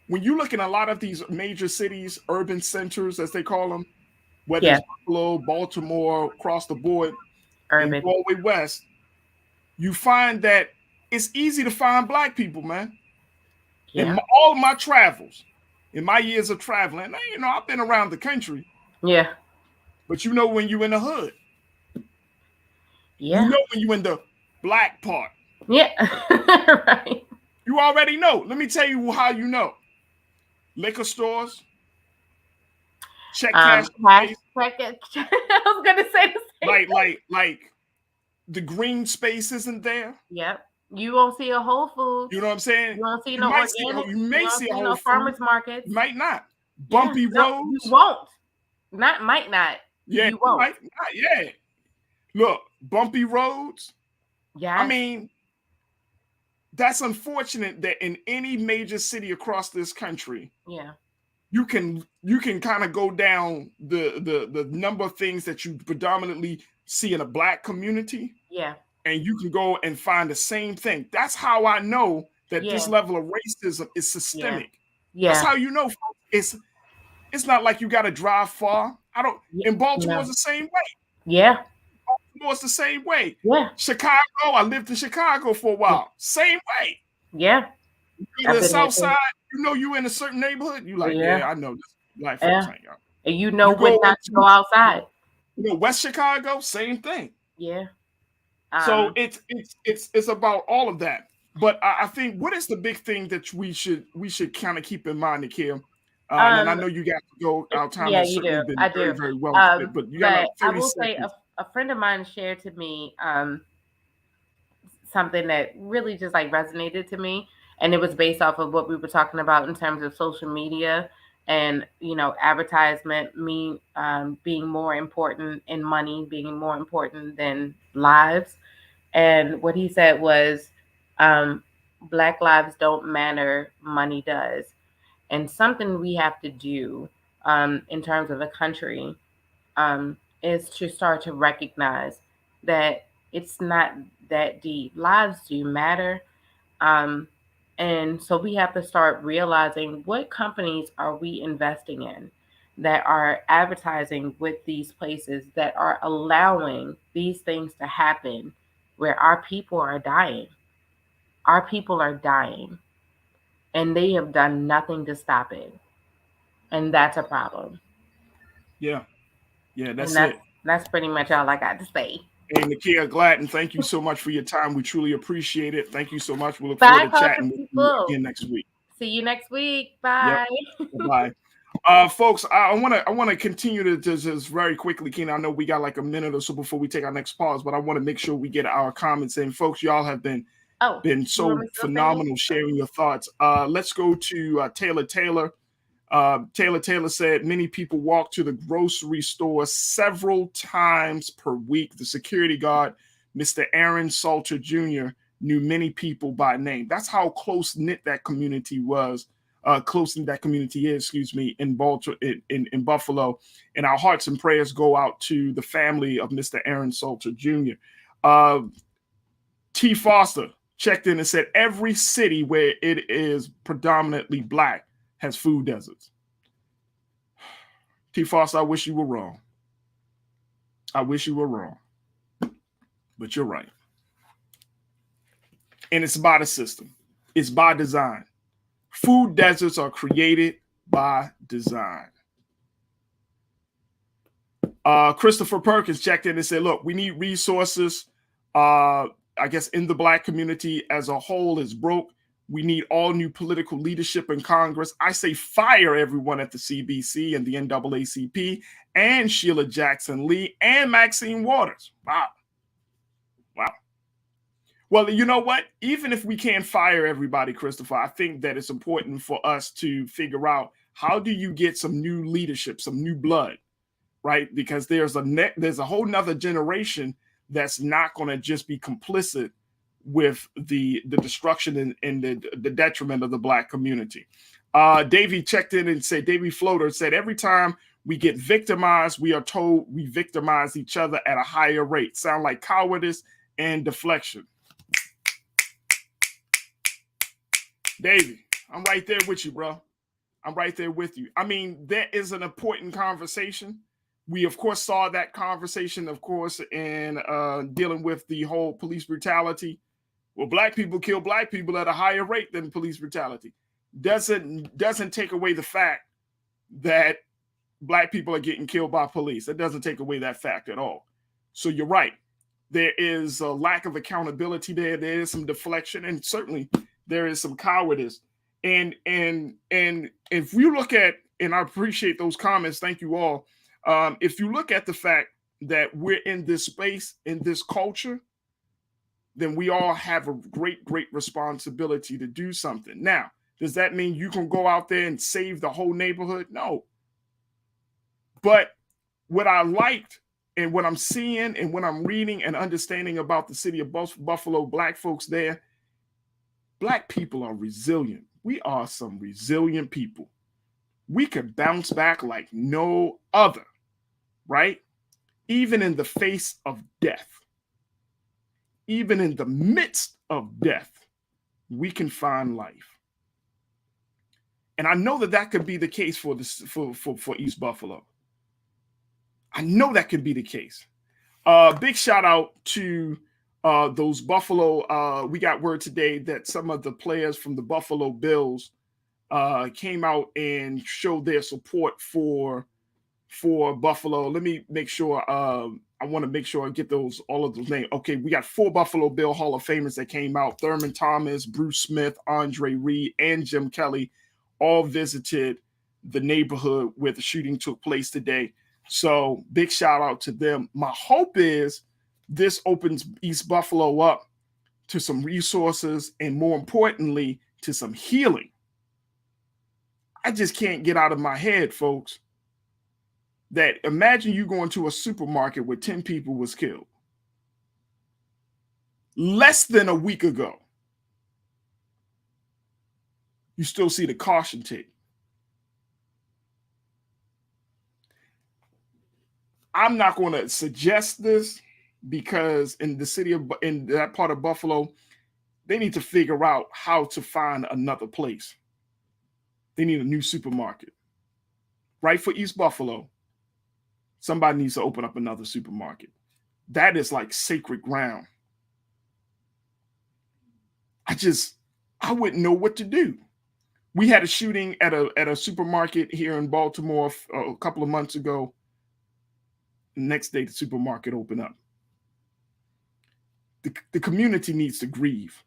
when you look in a lot of these major cities, urban centers, as they call them, whether it's Buffalo, Baltimore, across the board, and all the way west, you find that it's easy to find Black people, man. In all of my travels, in my years of traveling, I've been around the country. Yeah. But when you're in the hood. Yeah. You know when you're in the Black part. Yeah. Right. You already know. Let me tell you how you know. Liquor stores. Check cash. I was gonna say the same. Like the green space isn't there. Yep. You won't see a Whole Foods. You know what I'm saying? You won't see no organic. You may see a Whole farmers markets. You might not. Bumpy roads. No, you won't. Might not. Yeah, you won't. Might not. Yeah. Look, bumpy roads. Yeah. I mean, that's unfortunate that in any major city across this country, you can kind of go down the number of things that you predominantly see in a Black community. Yeah. And you can go and find the same thing. That's how I know that this level of racism is systemic. Yeah. That's how you know it's not like you got to drive far. In Baltimore, it's the same way. Yeah. Baltimore's the same way. Yeah. Chicago, I lived in Chicago for a while. Same way. Yeah. You go to the South Side, you in a certain neighborhood, you like, I know this. Black folks hang out. And you know when not to go outside. West Chicago, same thing. Yeah. So it's about all of that. But I think what is the big thing that we should kind of keep in mind, Nikhil? And I know you got to go. Our time has certainly been very, very well spent. But you got 30 I will seconds. say a friend of mine shared to me something that really just like resonated to me, and it was based off of what we were talking about in terms of social media and advertisement being more important and money being more important than lives. And what he said was, Black lives don't matter, money does. And something we have to do in terms of a country is to start to recognize that it's not that deep. Lives do matter. And so we have to start realizing what companies are we investing in that are advertising with these places that are allowing these things to happen where our people are dying. Our people are dying. And they have done nothing to stop it. And that's a problem. Yeah. Yeah, that's it. That's pretty much all I got to say. Hey, Nakia Gladden, thank you so much for your time. We truly appreciate it. Thank you so much. We look forward to chatting with you again next week. See you next week. Bye. Yep. Bye. Folks, I want to continue to just very quickly, Keena. I know we got like a minute or so before we take our next pause, but I want to make sure we get our comments in. Folks, y'all have been so phenomenal sharing your thoughts. Let's go to Taylor. Taylor said many people walk to the grocery store several times per week. The security guard, Mr. Aaron Salter Jr., knew many people by name. That's how close-knit that community was. Close-knit that community is, in Buffalo. And our hearts and prayers go out to the family of Mr. Aaron Salter Jr. T. Foster checked in and said every city where it is predominantly Black has food deserts. T. Foster, I wish you were wrong. I wish you were wrong. But you're right. And it's by the system. It's by design. Food deserts are created by design. Christopher Perkins checked in and said, look, we need resources. I guess in the Black community as a whole is broke. We need all new political leadership in Congress. I say fire everyone at the CBC and the NAACP and Sheila Jackson Lee and Maxine Waters. Wow. Well, you know what? Even if we can't fire everybody, Christopher, I think that it's important for us to figure out how do you get some new leadership, some new blood, right? Because there's a whole nother generation that's not going to just be complicit with the destruction and the detriment of the Black community. Davey checked in and said, Davey Floater said, every time we get victimized, we are told we victimize each other at a higher rate. Sound like cowardice and deflection. Davey, I'm right there with you, bro. I'm right there with you. I mean, that is an important conversation. We, of course, saw that conversation, of course, in dealing with the whole police brutality. Well, Black people kill Black people at a higher rate than police brutality. Doesn't take away the fact that Black people are getting killed by police. It doesn't take away that fact at all. So you're right. There is a lack of accountability there. There is some deflection, and certainly there is some cowardice. And if you look at, and I appreciate those comments, thank you all. If you look at the fact that we're in this space, in this culture, then we all have a great responsibility to do something. Now, does that mean you can go out there and save the whole neighborhood? No. But what I liked and what I'm seeing and what I'm reading and understanding about the city of Buffalo, Black folks there, Black people are resilient. We are some resilient people. We can bounce back like no other, right? Even in the face of death. Even in the midst of death, we can find life. And I know that could be the case for East Buffalo. I know that could be the case. Big shout out to those Buffalo. We got word today that some of the players from the Buffalo Bills came out and showed their support for Buffalo. Let me make sure. I want to make sure I get all of those names. Okay, we got 4 Buffalo Bill Hall of Famers that came out. Thurman Thomas, Bruce Smith, Andre Reed, and Jim Kelly all visited the neighborhood where the shooting took place today. So big shout out to them. My hope is this opens East Buffalo up to some resources and, more importantly, to some healing. I just can't get out of my head, folks, that imagine you going to a supermarket where 10 people was killed less than a week ago. You still see the caution tape. I'm not going to suggest this because in that part of Buffalo, they need to figure out how to find another place. They need a new supermarket. Right for East Buffalo, somebody needs to open up another supermarket. That is like sacred ground. I wouldn't know what to do. We had a shooting at a supermarket here in Baltimore a couple of months ago. Next day, the supermarket opened up. The community needs to grieve.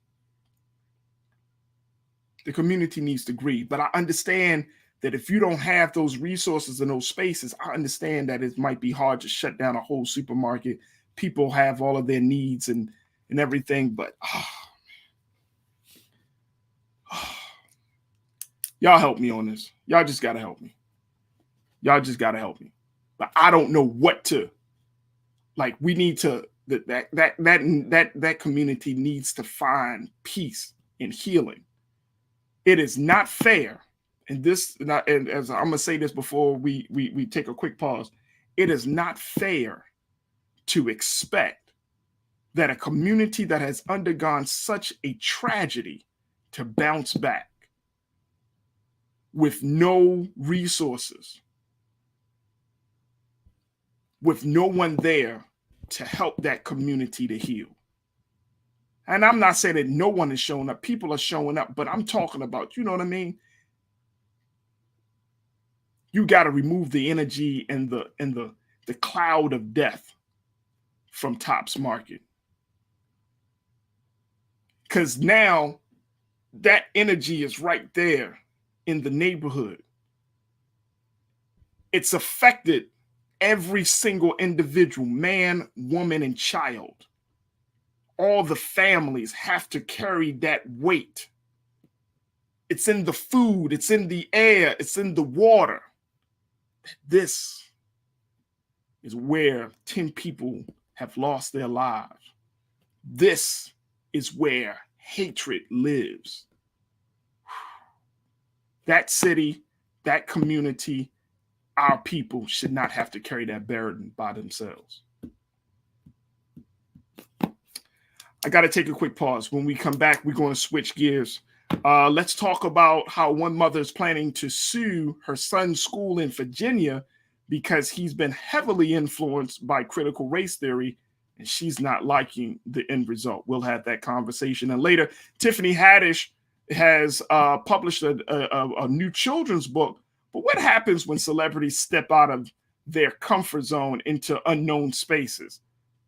The community needs to grieve. But I understand that if you don't have those resources in those spaces, I understand that it might be hard to shut down a whole supermarket. People have all of their needs and everything, but y'all help me on this. Y'all just got to help me. Y'all just got to help me. But I don't know what to, like, we need to, that community needs to find peace and healing. It is not fair. And as I'm going to say this before we take a quick pause, it is not fair to expect that a community that has undergone such a tragedy to bounce back with no resources, with no one there to help that community to heal. And I'm not saying that no one is showing up. People are showing up, but I'm talking about, you know what I mean? You got to remove the energy and the cloud of death from Tops Market. Because now that energy is right there in the neighborhood. It's affected every single individual, man, woman, and child. All the families have to carry that weight. It's in the food, it's in the air, it's in the water. This is where 10 people have lost their lives. This is where hatred lives. That city, that community, our people should not have to carry that burden by themselves. I got to take a quick pause. When we come back, we're going to switch gears. Let's talk about how one mother is planning to sue her son's school in Virginia because he's been heavily influenced by critical race theory, and she's not liking the end result. We'll have that conversation. And later, Tiffany Haddish has published a new children's book. But what happens when celebrities step out of their comfort zone into unknown spaces?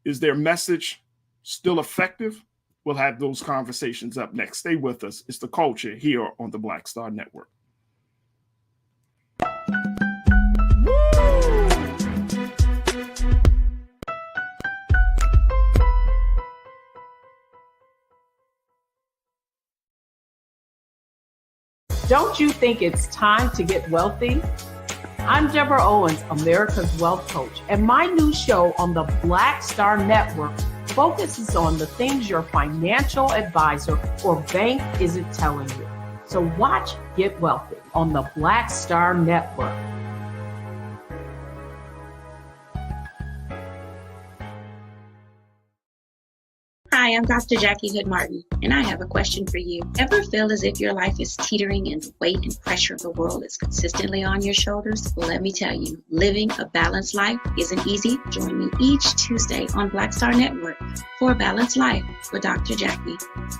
Is their message still effective? We'll have those conversations up next. Stay with us. It's The Culture here on the Black Star Network. Don't you think it's time to get wealthy? I'm Deborah Owens, America's Wealth Coach, and my new show on the Black Star Network focuses on the things your financial advisor or bank isn't telling you. So watch Get Wealthy on the Black Star Network. Hi, I'm Dr. Jackie Hood Martin, and I have a question for you. Ever feel as if your life is teetering and the weight and pressure of the world is consistently on your shoulders? Well, let me tell you, living a balanced life isn't easy. Join me each Tuesday on Black Star Network for A Balanced Life with Dr. Jackie.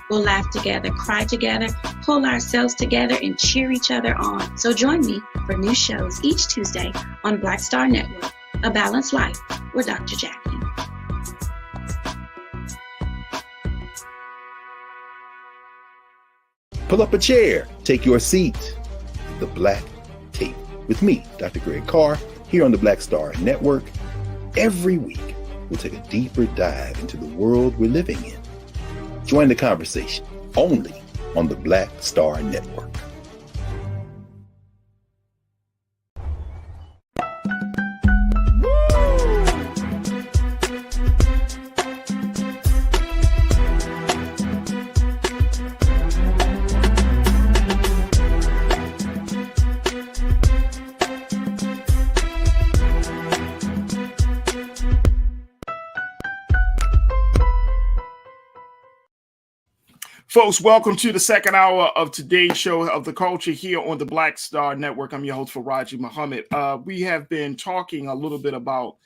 We'll laugh together, cry together, pull ourselves together, and cheer each other on. So join me for new shows each Tuesday on Black Star Network, A Balanced Life with Dr. Jackie. Pull up a chair, take your seat. The Black Tape with me, Dr. Greg Carr, here on the Black Star Network. Every week, we'll take a deeper dive into the world we're living in. Join the conversation only on the Black Star Network. Folks, welcome to the second hour of today's show of The Culture here on the Black Star Network. I'm your host, Farajii Muhammad. We have been talking a little bit about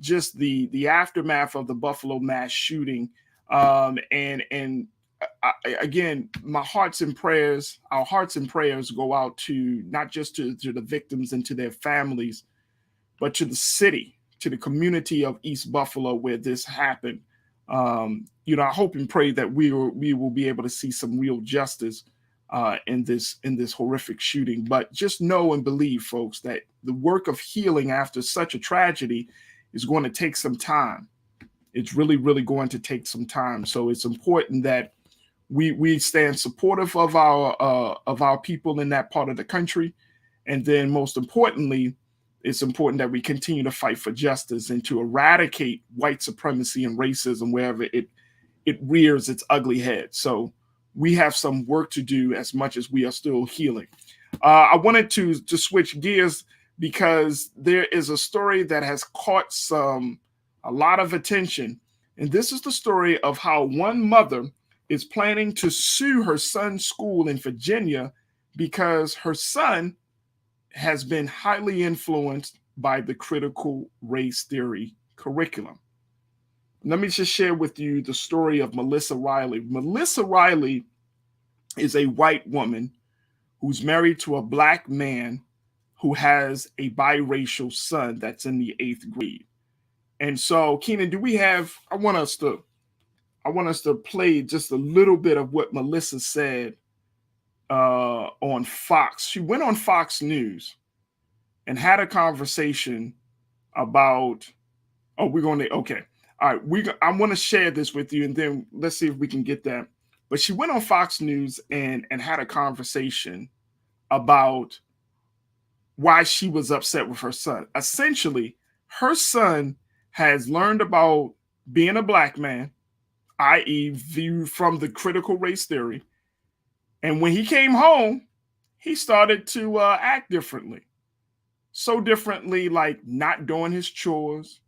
just the aftermath of the Buffalo mass shooting. Again, our hearts and prayers go out to not just to the victims and to their families, but to the city, to the community of East Buffalo where this happened. I hope and pray that we will be able to see some real justice in this horrific shooting. But just know and believe, folks, that the work of healing after such a tragedy is going to take some time. It's really, really going to take some time. So it's important that we stand supportive of our people in that part of the country, and then most importantly, it's important that we continue to fight for justice and to eradicate white supremacy and racism wherever it rears its ugly head. So we have some work to do as much as we are still healing. I wanted to switch gears because there is a story that has caught a lot of attention. And this is the story of how one mother is planning to sue her son's school in Virginia because her son has been highly influenced by the critical race theory curriculum. Let me just share with you the story of Melissa Riley. Melissa Riley is a white woman who's married to a black man who has a biracial son that's in the 8th grade. And so, Keenan, I want us to play just a little bit of what Melissa said on Fox. She went on Fox News and had a conversation about, I want to share this with you and then let's see if we can get that. But she went on Fox News and had a conversation about why she was upset with her son. Essentially, her son has learned about being a black man, i.e. viewed from the critical race theory. And when he came home, he started to act differently. So differently, like not doing his chores,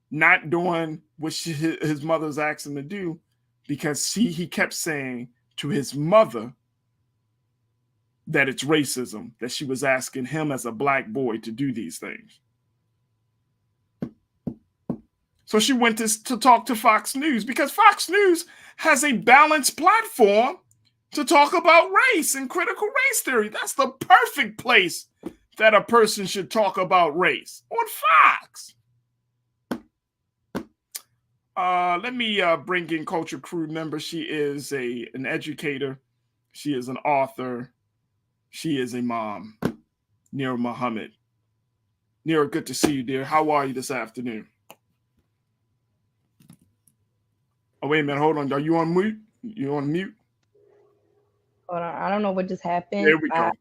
not doing what his mother's asked him to do, because he kept saying to his mother that it's racism, that she was asking him as a black boy to do these things. So she went to talk to Fox News because Fox News has a balanced platform to talk about race and critical race theory. That's the perfect place that a person should talk about race, on Fox. Let me bring in Culture Crew member. She is an educator. She is an author. She is a mom, Nira Muhammad. Nira, good to see you, dear. How are you this afternoon? Oh, wait a minute. Hold on. Are you on mute? You on mute? Hold on. I don't know what just happened. There we go. I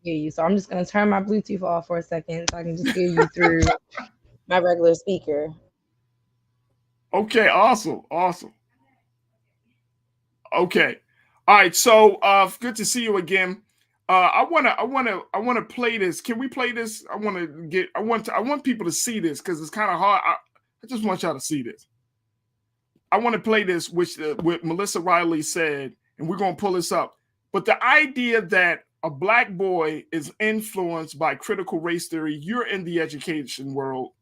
hear you. So I'm just going to turn my Bluetooth off for a second so I can just hear you through my regular speaker. Okay. Awesome. Okay. All right. So good to see you again. I want to play this. Can we play this? I want people to see this because it's kind of hard. I just want y'all to see this. I want to play this, which what Melissa Riley said, and we're going to pull this up. But the idea that a black boy is influenced by critical race theory, you're in the education world.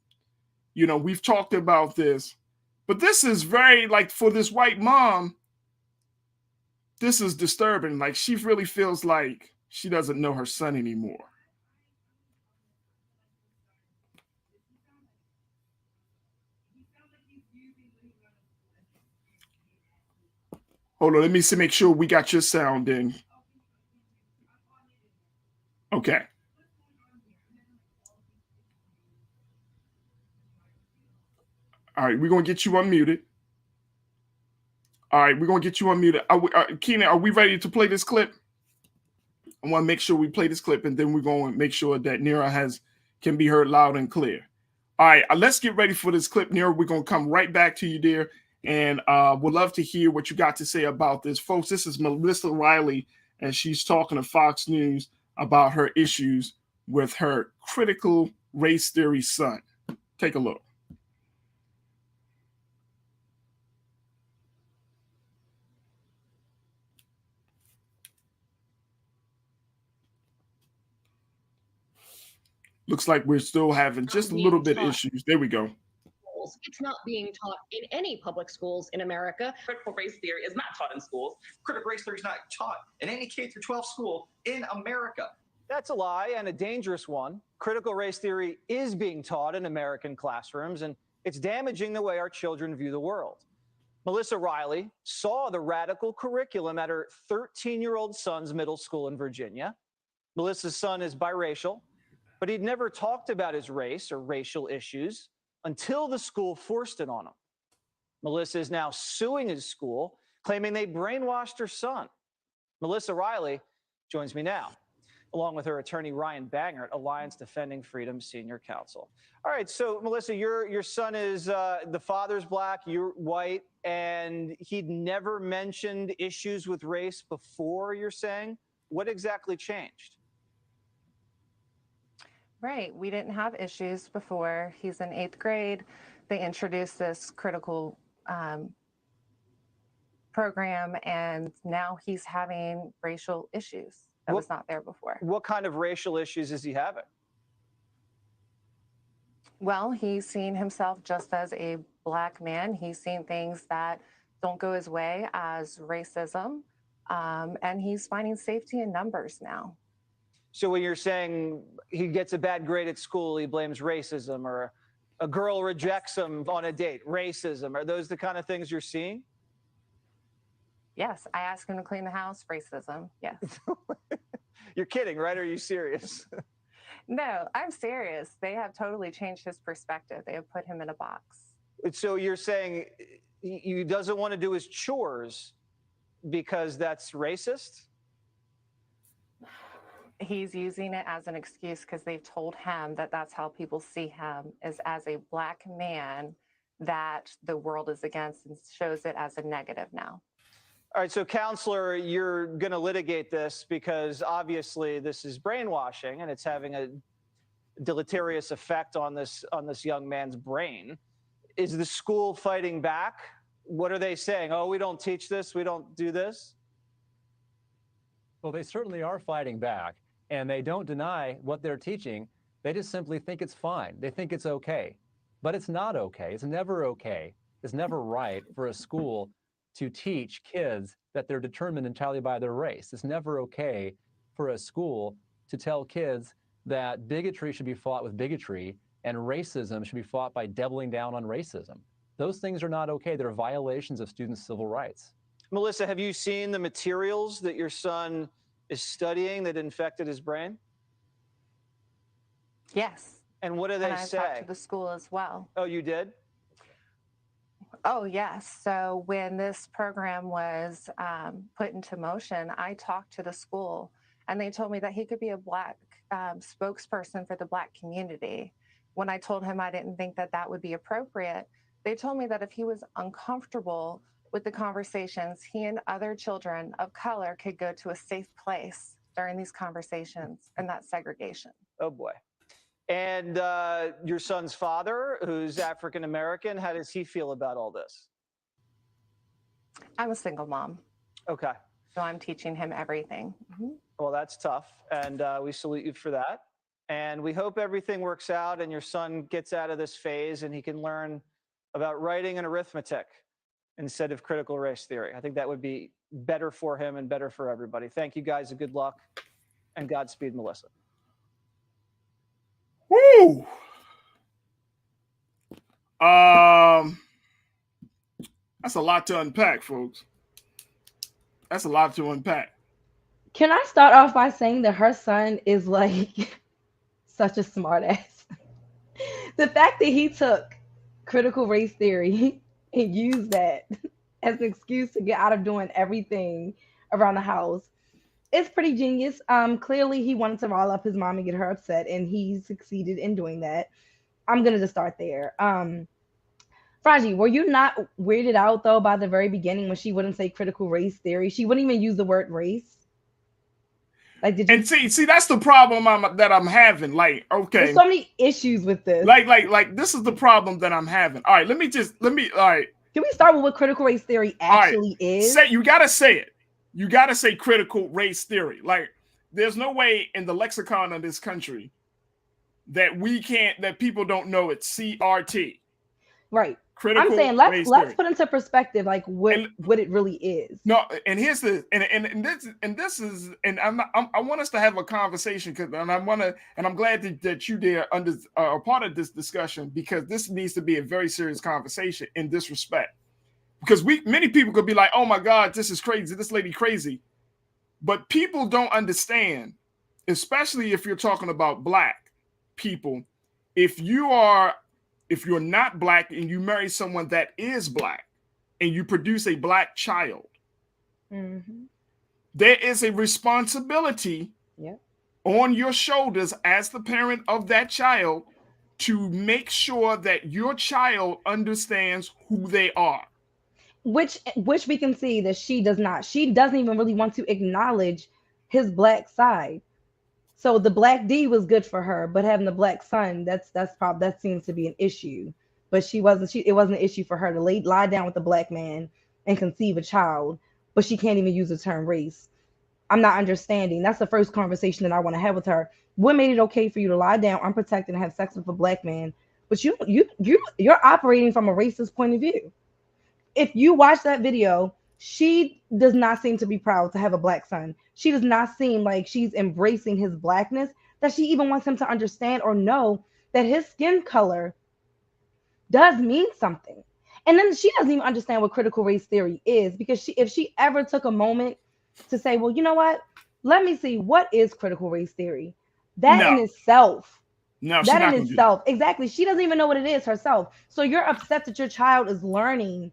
You know, we've talked about this, but this is very, like, for this white mom, this is disturbing. Like, she really feels like she doesn't know her son anymore. Hold on, let me make sure we got your sound in. Okay. All right, we're going to get you unmuted. All right, we're going to get you unmuted. Keenan, are we ready to play this clip? I want to make sure we play this clip, and then we're going to make sure that Nira can be heard loud and clear. All right, let's get ready for this clip, Nira. We're going to come right back to you, dear, and we'd love to hear what you got to say about this. Folks, this is Melissa Riley, and she's talking to Fox News about her issues with her critical race theory son. Take a look. Looks like we're still having just a little bit of issues. There we go. It's not being taught in any public schools in America. Critical race theory is not taught in schools. Critical race theory is not taught in any K-12 school in America. That's a lie, and a dangerous one. Critical race theory is being taught in American classrooms, and it's damaging the way our children view the world. Melissa Riley saw the radical curriculum at her 13-year-old son's middle school in Virginia. Melissa's son is biracial, but he'd never talked about his race or racial issues until the school forced it on him. Melissa is now suing his school, claiming they brainwashed her son. Melissa Riley joins me now, along with her attorney Ryan Bangert, Alliance Defending Freedom Senior Counsel. All right, so Melissa, your son is, the father's black, you're white, and he'd never mentioned issues with race before, you're saying? What exactly changed? Right. We didn't have issues before. He's in 8th grade. They introduced this critical program, and now he's having racial issues that was not there before. What kind of racial issues is he having? Well, he's seen himself just as a black man. He's seen things that don't go his way as racism, and he's finding safety in numbers now. So when you're saying he gets a bad grade at school, he blames racism, or a girl rejects him on a date, racism, are those the kind of things you're seeing? Yes, I asked him to clean the house, racism, yes. You're kidding, right? Or are you serious? No, I'm serious. They have totally changed his perspective. They have put him in a box. So you're saying he doesn't want to do his chores because that's racist? He's using it as an excuse because they've told him that that's how people see him, is as a black man that the world is against, and shows it as a negative now. All right, so counselor, you're going to litigate this because obviously this is brainwashing and it's having a deleterious effect on this young man's brain. Is the school fighting back? What are they saying? Oh, we don't teach this, we don't do this? Well, they certainly are fighting back, and they don't deny what they're teaching. They just simply think it's fine. They think it's okay, but it's not okay. It's never okay. It's never right for a school to teach kids that they're determined entirely by their race. It's never okay for a school to tell kids that bigotry should be fought with bigotry and racism should be fought by doubling down on racism. Those things are not okay. They're violations of students' civil rights. Melissa, have you seen the materials that your son is studying that infected his brain? Yes. And what do they say? And I talked to the school as well. Oh, you did? Oh, yes. So when this program was put into motion, I talked to the school, and they told me that he could be a black spokesperson for the black community. When I told him I didn't think that that would be appropriate, they told me that if he was uncomfortable with the conversations, he and other children of color could go to a safe place during these conversations, and that's segregation. Oh, boy. And your son's father, who's African-American, how does he feel about all this? I'm a single mom. Okay. So I'm teaching him everything. Well, that's tough. And we salute you for that. And we hope everything works out and your son gets out of this phase and he can learn about writing and arithmetic instead of critical race theory. I think that would be better for him and better for everybody. Thank you guys and good luck. And Godspeed, Melissa. Woo! That's a lot to unpack, folks. That's a lot to unpack. Can I start off by saying that her son is like such a smart ass? The fact that he took critical race theory and used that as an excuse to get out of doing everything around the house, it's pretty genius. Clearly he wanted to rile up his mom and get her upset, and he succeeded in doing that. I'm gonna just start there. Farajii, were you not weirded out though by the very beginning when she wouldn't say critical race theory? She wouldn't even use the word race. Like, did you? And see, that's the problem that I'm having. Like, okay, there's so many issues with this. Like, this is the problem that I'm having. All right, let me. All right. Can we start with what critical race theory actually is? You gotta say it. You gotta say critical race theory. Like, there's no way in the lexicon of this country that people don't know it's CRT. Right. Critical I'm saying let's put into perspective like what it really is. No, and here's the I want us to have a conversation I'm glad that you there are part of this discussion, because this needs to be a very serious conversation in this respect. Because many people could be like, oh my God, this is crazy, this lady crazy. But people don't understand, especially if you're talking about Black people, if you're not Black and you marry someone that is Black and you produce a Black child, there is a responsibility on your shoulders as the parent of that child to make sure that your child understands who they are. Which we can see that she does not. She doesn't even really want to acknowledge his Black side. So the Black D was good for her, but having the Black son, that seems to be an issue. But it wasn't an issue for her to lie down with a Black man and conceive a child, but she can't even use the term race. I'm not understanding. That's the first conversation that I want to have with her. What made it okay for you to lie down unprotected and have sex with a Black man, but you're operating from a racist point of view? If you watch that video, she does not seem to be proud to have a Black son. She does not seem like she's embracing his Blackness, that she even wants him to understand or know that his skin color does mean something. And then she doesn't even understand what critical race theory is, because if she ever took a moment to say, well, you know what? Let me see, what is critical race theory? In itself. No, that in itself. Exactly. She doesn't even know what it is herself. So you're upset that your child is learning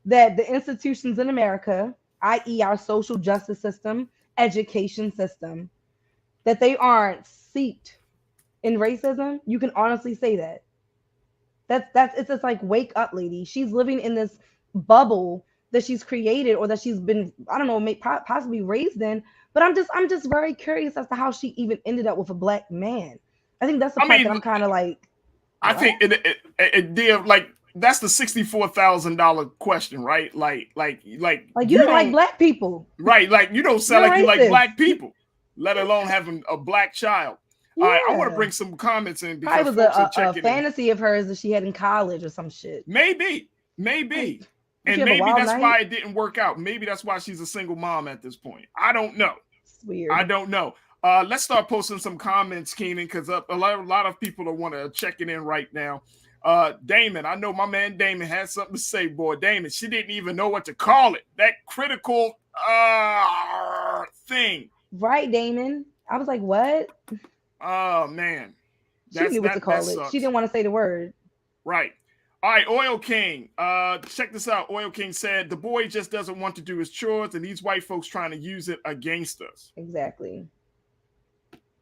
that the institutions in America, i.e. our social justice system, education system, that they aren't steeped in racism. You can honestly say that. It's just like, wake up, lady. She's living in this bubble that she's created, or that she's been, I don't know, possibly raised in. But I'm just very curious as to how she even ended up with a Black man. I think that's the part that I'm kind of like. I think like that's the $64,000 question, right? Like you don't like Black people, right? Like, you don't sound like you like Black people, let alone having a Black child. Yeah. All right, I want to bring some comments in, because it was a fantasy of hers that she had in college or some shit. Maybe, and maybe that's why it didn't work out. Maybe that's why she's a single mom at this point. I don't know. It's weird. I don't know. Let's start posting some comments, Keenan, because a lot of people want to check it in right now. Damon, I know my man Damon has something to say, boy. Damon, she didn't even know what to call it. That critical thing. Right, Damon. I was like, what? Oh, man. She knew what to call it. She didn't want to say the word. Right. All right, Oil King. Check this out. Oil King said, the boy just doesn't want to do his chores, and these white folks trying to use it against us. Exactly.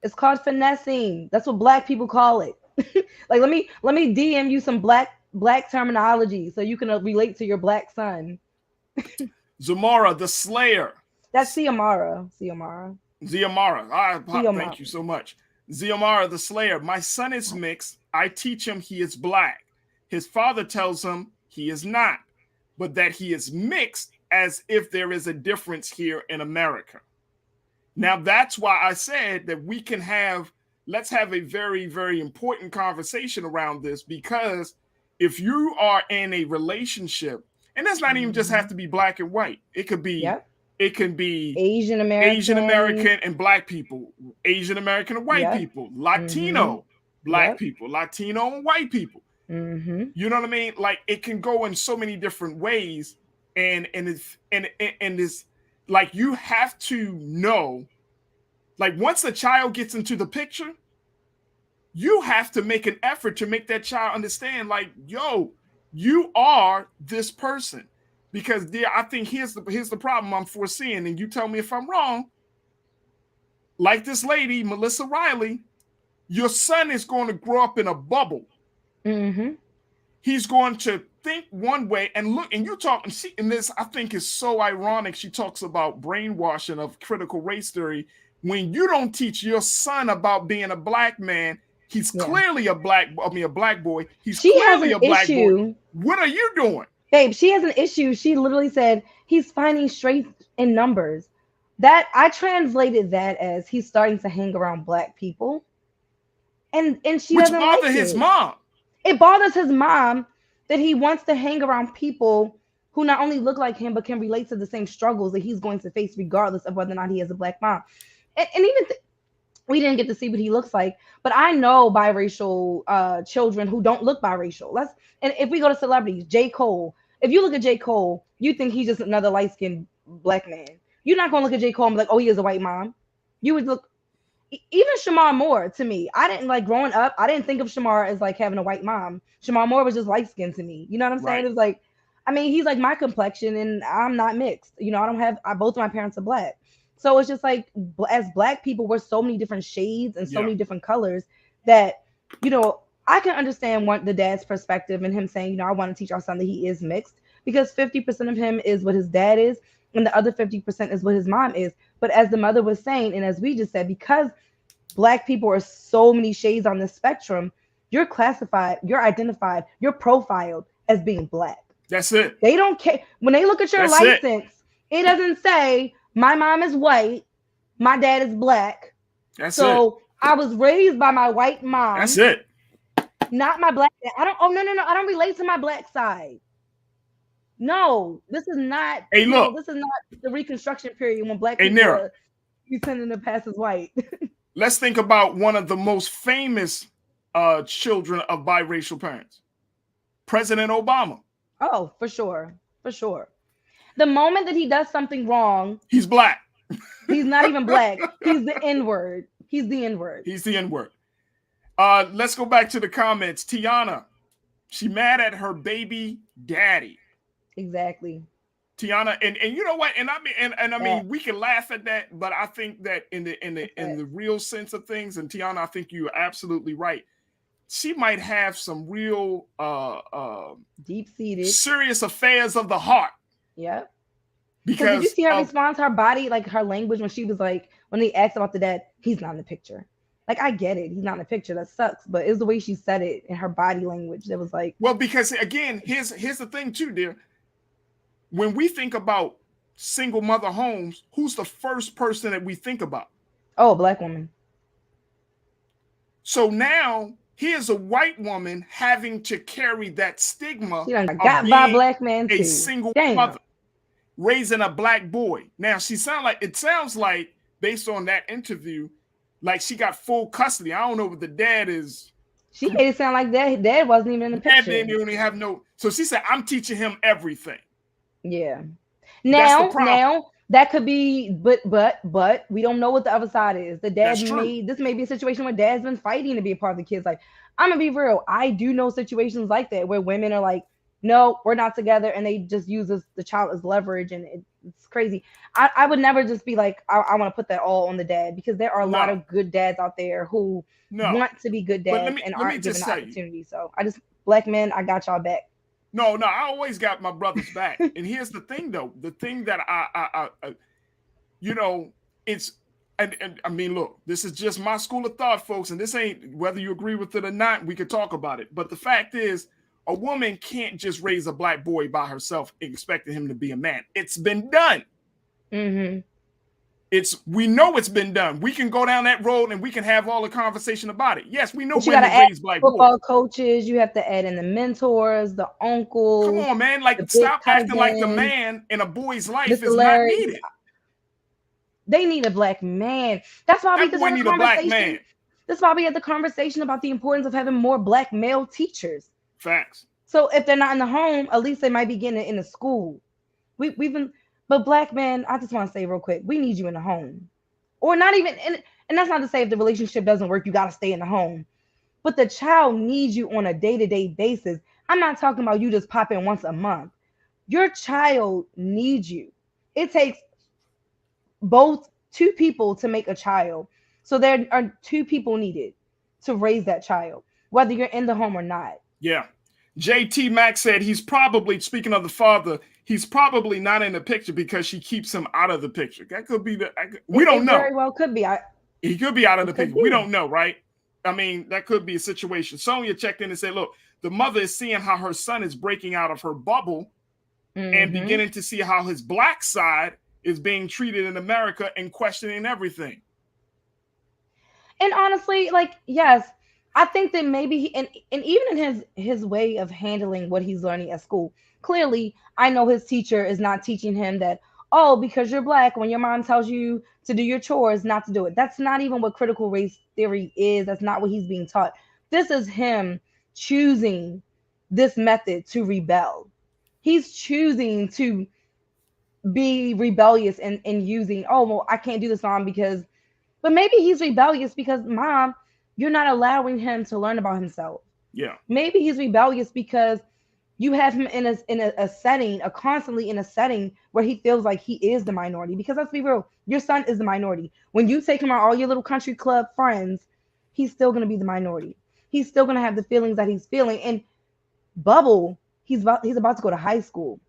It's called finessing. That's what Black people call it. Like, let me DM you some black terminology so you can relate to your Black son. Zamara, the Slayer. That's Xiomara. Thank you so much. Xiomara, the Slayer. My son is mixed. I teach him he is Black. His father tells him he is not, but that he is mixed as if there is a difference here in America. Now, that's why I said that let's have a very, very important conversation around this, because if you are in a relationship, and that's not even just have to be black and white, it could be Asian American and black people, Asian American and white people, Latino black people, Latino and white people. You know what I mean? Like, it can go in so many different ways, and it's like, you have to know, like, once a child gets into the picture, you have to make an effort to make that child understand, like, yo, you are this person. Because, dear, I think here's the problem I'm foreseeing, and you tell me if I'm wrong. Like this lady, Melissa Riley, your son is going to grow up in a bubble. He's going to think one way, and look, and you talk, and this I think is so ironic. She talks about brainwashing of critical race theory. When you don't teach your son about being a black man, he's clearly a black boy. He's clearly a black boy. What are you doing? Babe, she has an issue. She literally said he's finding strength in numbers. That I translated that as he's starting to hang around black people. And she Which doesn't bothers like his it. mom. It bothers his mom that he wants to hang around people who not only look like him, but can relate to the same struggles that he's going to face regardless of whether or not he has a black mom. And even we didn't get to see what he looks like, but I know biracial children who don't look biracial. And if we go to celebrities, J. Cole, if you look at J. Cole, you think he's just another light-skinned black man. You're not going to look at J. Cole and be like, oh, he has a white mom. You would look, even Shamar Moore, to me, I didn't, like, growing up, I didn't think of Shamar as like having a white mom. Shamar Moore was just light-skinned to me. You know what I'm saying? It was like, I mean, he's like my complexion and I'm not mixed. You know, both of my parents are black. So it's just like, as black people, we're so many different shades and so many different colors that, you know, I can understand the dad's perspective and him saying, you know, I want to teach our son that he is mixed, because 50% of him is what his dad is and the other 50% is what his mom is. But as the mother was saying, and as we just said, because black people are so many shades on the spectrum, you're classified, you're identified, you're profiled as being black. That's it. They don't care. When they look at your license, it doesn't say my mom is white, my dad is black. That's so I was raised by my white mom. That's it. Not my black dad. No. I don't relate to my black side. No, this is not. Hey, look. No, this is not the Reconstruction period when black people are pretending to pass as white. Let's think about one of the most famous children of biracial parents, President Obama. Oh, for sure. For sure. The moment that he does something wrong, he's black. He's not even black. He's the N-word. He's the N-word. He's the N-word. Let's go back to the comments. Tiana, she mad at her baby daddy. Exactly. Tiana, and you know what? And I mean, we can laugh at that, but I think that in the real sense of things, and Tiana, I think you're absolutely right. She might have some real deep-seated serious affairs of the heart. Yep. Because did you see her response, her body, like her language when she was like, when they asked about the dad, he's not in the picture. Like, I get it, he's not in the picture. That sucks, but it was the way she said it in her body language that was like. Well, because again, here's the thing too, dear. When we think about single mother homes, who's the first person that we think about? Oh, a black woman. So now here's a white woman having to carry that stigma of got by a black man too. A single mother raising a black boy. Now it sounds like based on that interview, like she got full custody. I don't know what the dad is. She made it sound like dad wasn't even in the picture. Dad didn't even have no. So she said, "I'm teaching him everything." Yeah. Now that could be, but we don't know what the other side is. The dad this may be a situation where dad's been fighting to be a part of the kid's life. I'm gonna be real. I do know situations like that where women are like, no, we're not together, and they just use the child as leverage, and it's crazy. I would never just be like, I want to put that all on the dad, because there are a lot of good dads out there who want to be good dads and aren't given the opportunity. So black men, I got y'all back. No, I always got my brother's back. And here's the thing, though. The thing that I it's, and I mean, look, this is just my school of thought, folks, and this ain't, whether you agree with it or not, we could talk about it. But the fact is, A woman can't just raise a black boy by herself expecting him to be a man. It's been done. Mm-hmm. We know it's been done. We can go down that road and we can have all the conversation about it. Yes, we know But you women gotta add raise black football boys. coaches. You have to add in the mentors, the uncles. Come on, man. Like, the stop big acting like the cousins, man in a boy's life Mr. is not Larry. needed. They need a black man. That's why we That boy need a black man. That's why we had the conversation about the importance of having more black male teachers. Facts. So if they're not in the home, at least they might be getting it in the school. We've been, but black men, I just want to say real quick, we need you in the home, or not even. And that's not to say if the relationship doesn't work, you got to stay in the home. But the child needs you on a day-to-day basis. I'm not talking about you just pop in once a month. Your child needs you. It takes two people to make a child. So there are two people needed to raise that child, whether you're in the home or not. Yeah. JT Max said he's probably, speaking of the father, he's probably not in the picture because she keeps him out of the picture. That could be we don't know. Very well could be. He could be out of the picture. We don't know, right? I mean, that could be a situation. Sonia checked in and said, look, the mother is seeing how her son is breaking out of her bubble and beginning to see how his black side is being treated in America and questioning everything. And honestly, like, yes, I think that maybe and even in his way of handling what he's learning at school, clearly I know his teacher is not teaching him that, oh, because you're black, when your mom tells you to do your chores, not to do it. That's not even what critical race theory is. That's not what he's being taught. This is him choosing this method to rebel. He's choosing to be rebellious and using, oh, well, I can't do this, mom, but maybe he's rebellious because, mom, you're not allowing him to learn about himself. Yeah. Maybe he's rebellious because you have him in a setting, constantly in a setting where he feels like he is the minority. Because let's be real, your son is the minority. When you take him out all your little country club friends, he's still going to be the minority. He's still going to have the feelings that he's feeling. And Bubble, he's about to go to high school.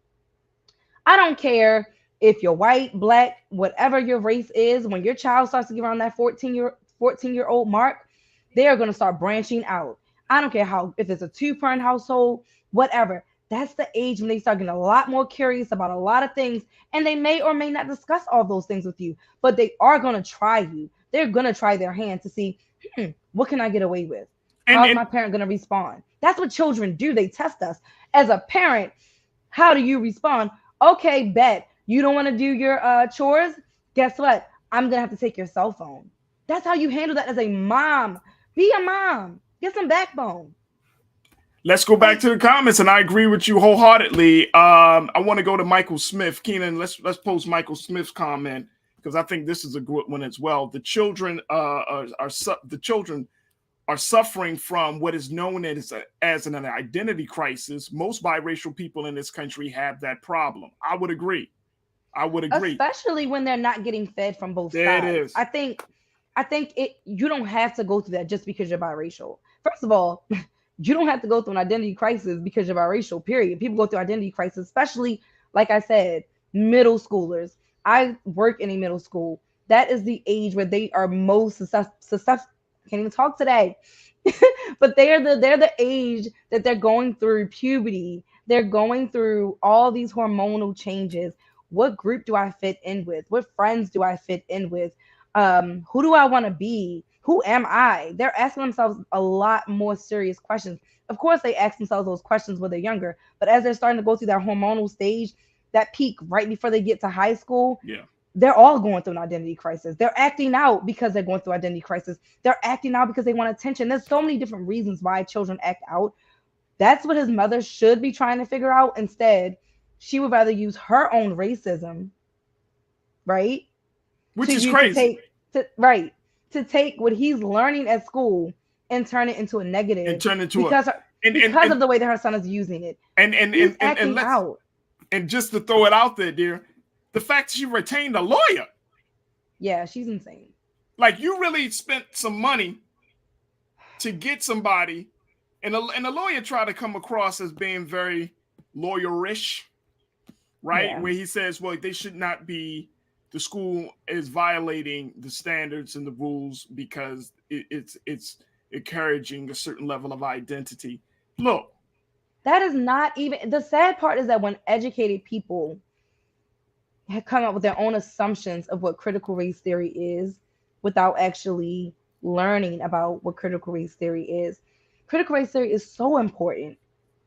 I don't care if you're white, black, whatever your race is. When your child starts to get around that 14-year-old mark, they are going to start branching out. I don't care if it's a two-parent household, whatever. That's the age when they start getting a lot more curious about a lot of things, and they may or may not discuss all those things with you, but they are going to try you. They're going to try their hand to see, what can I get away with? How's my parent going to respond? That's what children do. They test us. As a parent, how do you respond? Okay, bet. You don't want to do your chores? Guess what? I'm going to have to take your cell phone. That's how you handle that as a mom. Be a mom. Get some backbone. Let's go back to the comments, and I agree with you wholeheartedly. I want to go to Michael Smith. Keenan, let's post Michael Smith's comment because I think this is a good one as well. The children are suffering from what is known as an identity crisis. Most biracial people in this country have that problem. I would agree. Especially when they're not getting fed from both there sides. It is. I think you don't have to go through that just because you're biracial. First of all, you don't have to go through an identity crisis because you're biracial, period. People go through identity crisis, especially, like I said, middle schoolers. I work in a middle school. That is the age where they are most susceptible. Can't even talk today. But they're the age that they're going through puberty. They're going through all these hormonal changes. What group do I fit in with? What friends do I fit in with? Who do I want to be? Who am I? They're asking themselves a lot more serious questions. Of course, they ask themselves those questions when they're younger, but as they're starting to go through that hormonal stage, that peak right before they get to high school, they're all going through an identity crisis. They're acting out because they're going through identity crisis. They're acting out because they want attention. There's so many different reasons why children act out. That's what his mother should be trying to figure out. Instead, she would rather use her own racism, right? Which is crazy. To take what he's learning at school and turn it into a negative. And turn it into because of the way that her son is using it. And just to throw it out there, dear, the fact that she retained a lawyer. Yeah, she's insane. Like, you really spent some money to get somebody, and the lawyer tried to come across as being very lawyerish, right? Yeah. Where he says, well, they should not be, the school is violating the standards and the rules because it's encouraging a certain level of identity. Look, That is not even, the sad part is that when educated people have come up with their own assumptions of what critical race theory is without actually learning about what critical race theory is. Critical race theory is so important.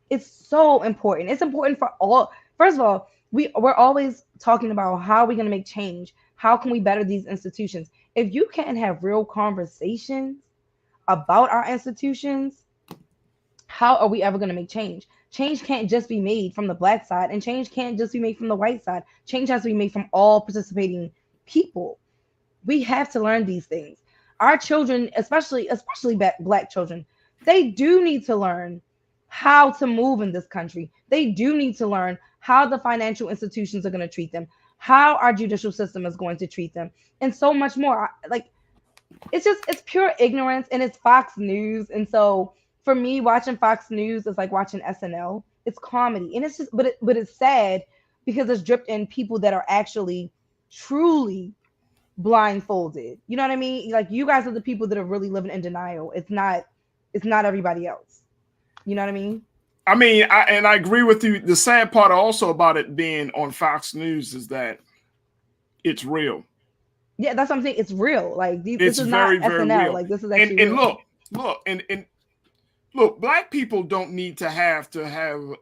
It's so important. It's important for all. First of all, we're always talking about how are we going to make change? How can we better these institutions? If you can't have real conversations about our institutions, how are we ever going to make change? Change can't just be made from the Black side, and change can't just be made from the white side. Change has to be made from all participating people. We have to learn these things. Our children, especially Black children, they do need to learn how to move in this country. They do need to learn how the financial institutions are going to treat them, how our judicial system is going to treat them, and so much more. Like, it's pure ignorance, and it's Fox News. And so for me, watching Fox News is like watching SNL. It's comedy, and it's just, but it's sad because it's dripped in people that are actually truly blindfolded. You know what I mean? Like, you guys are the people that are really living in denial. It's not everybody else. You know what I mean? I mean, I agree with you. The sad part also about it being on Fox News is that it's real. Yeah, that's what I'm saying. It's real. Like, this is very, not very SNL. real. Like, this is actually and real. look, Black people don't need to have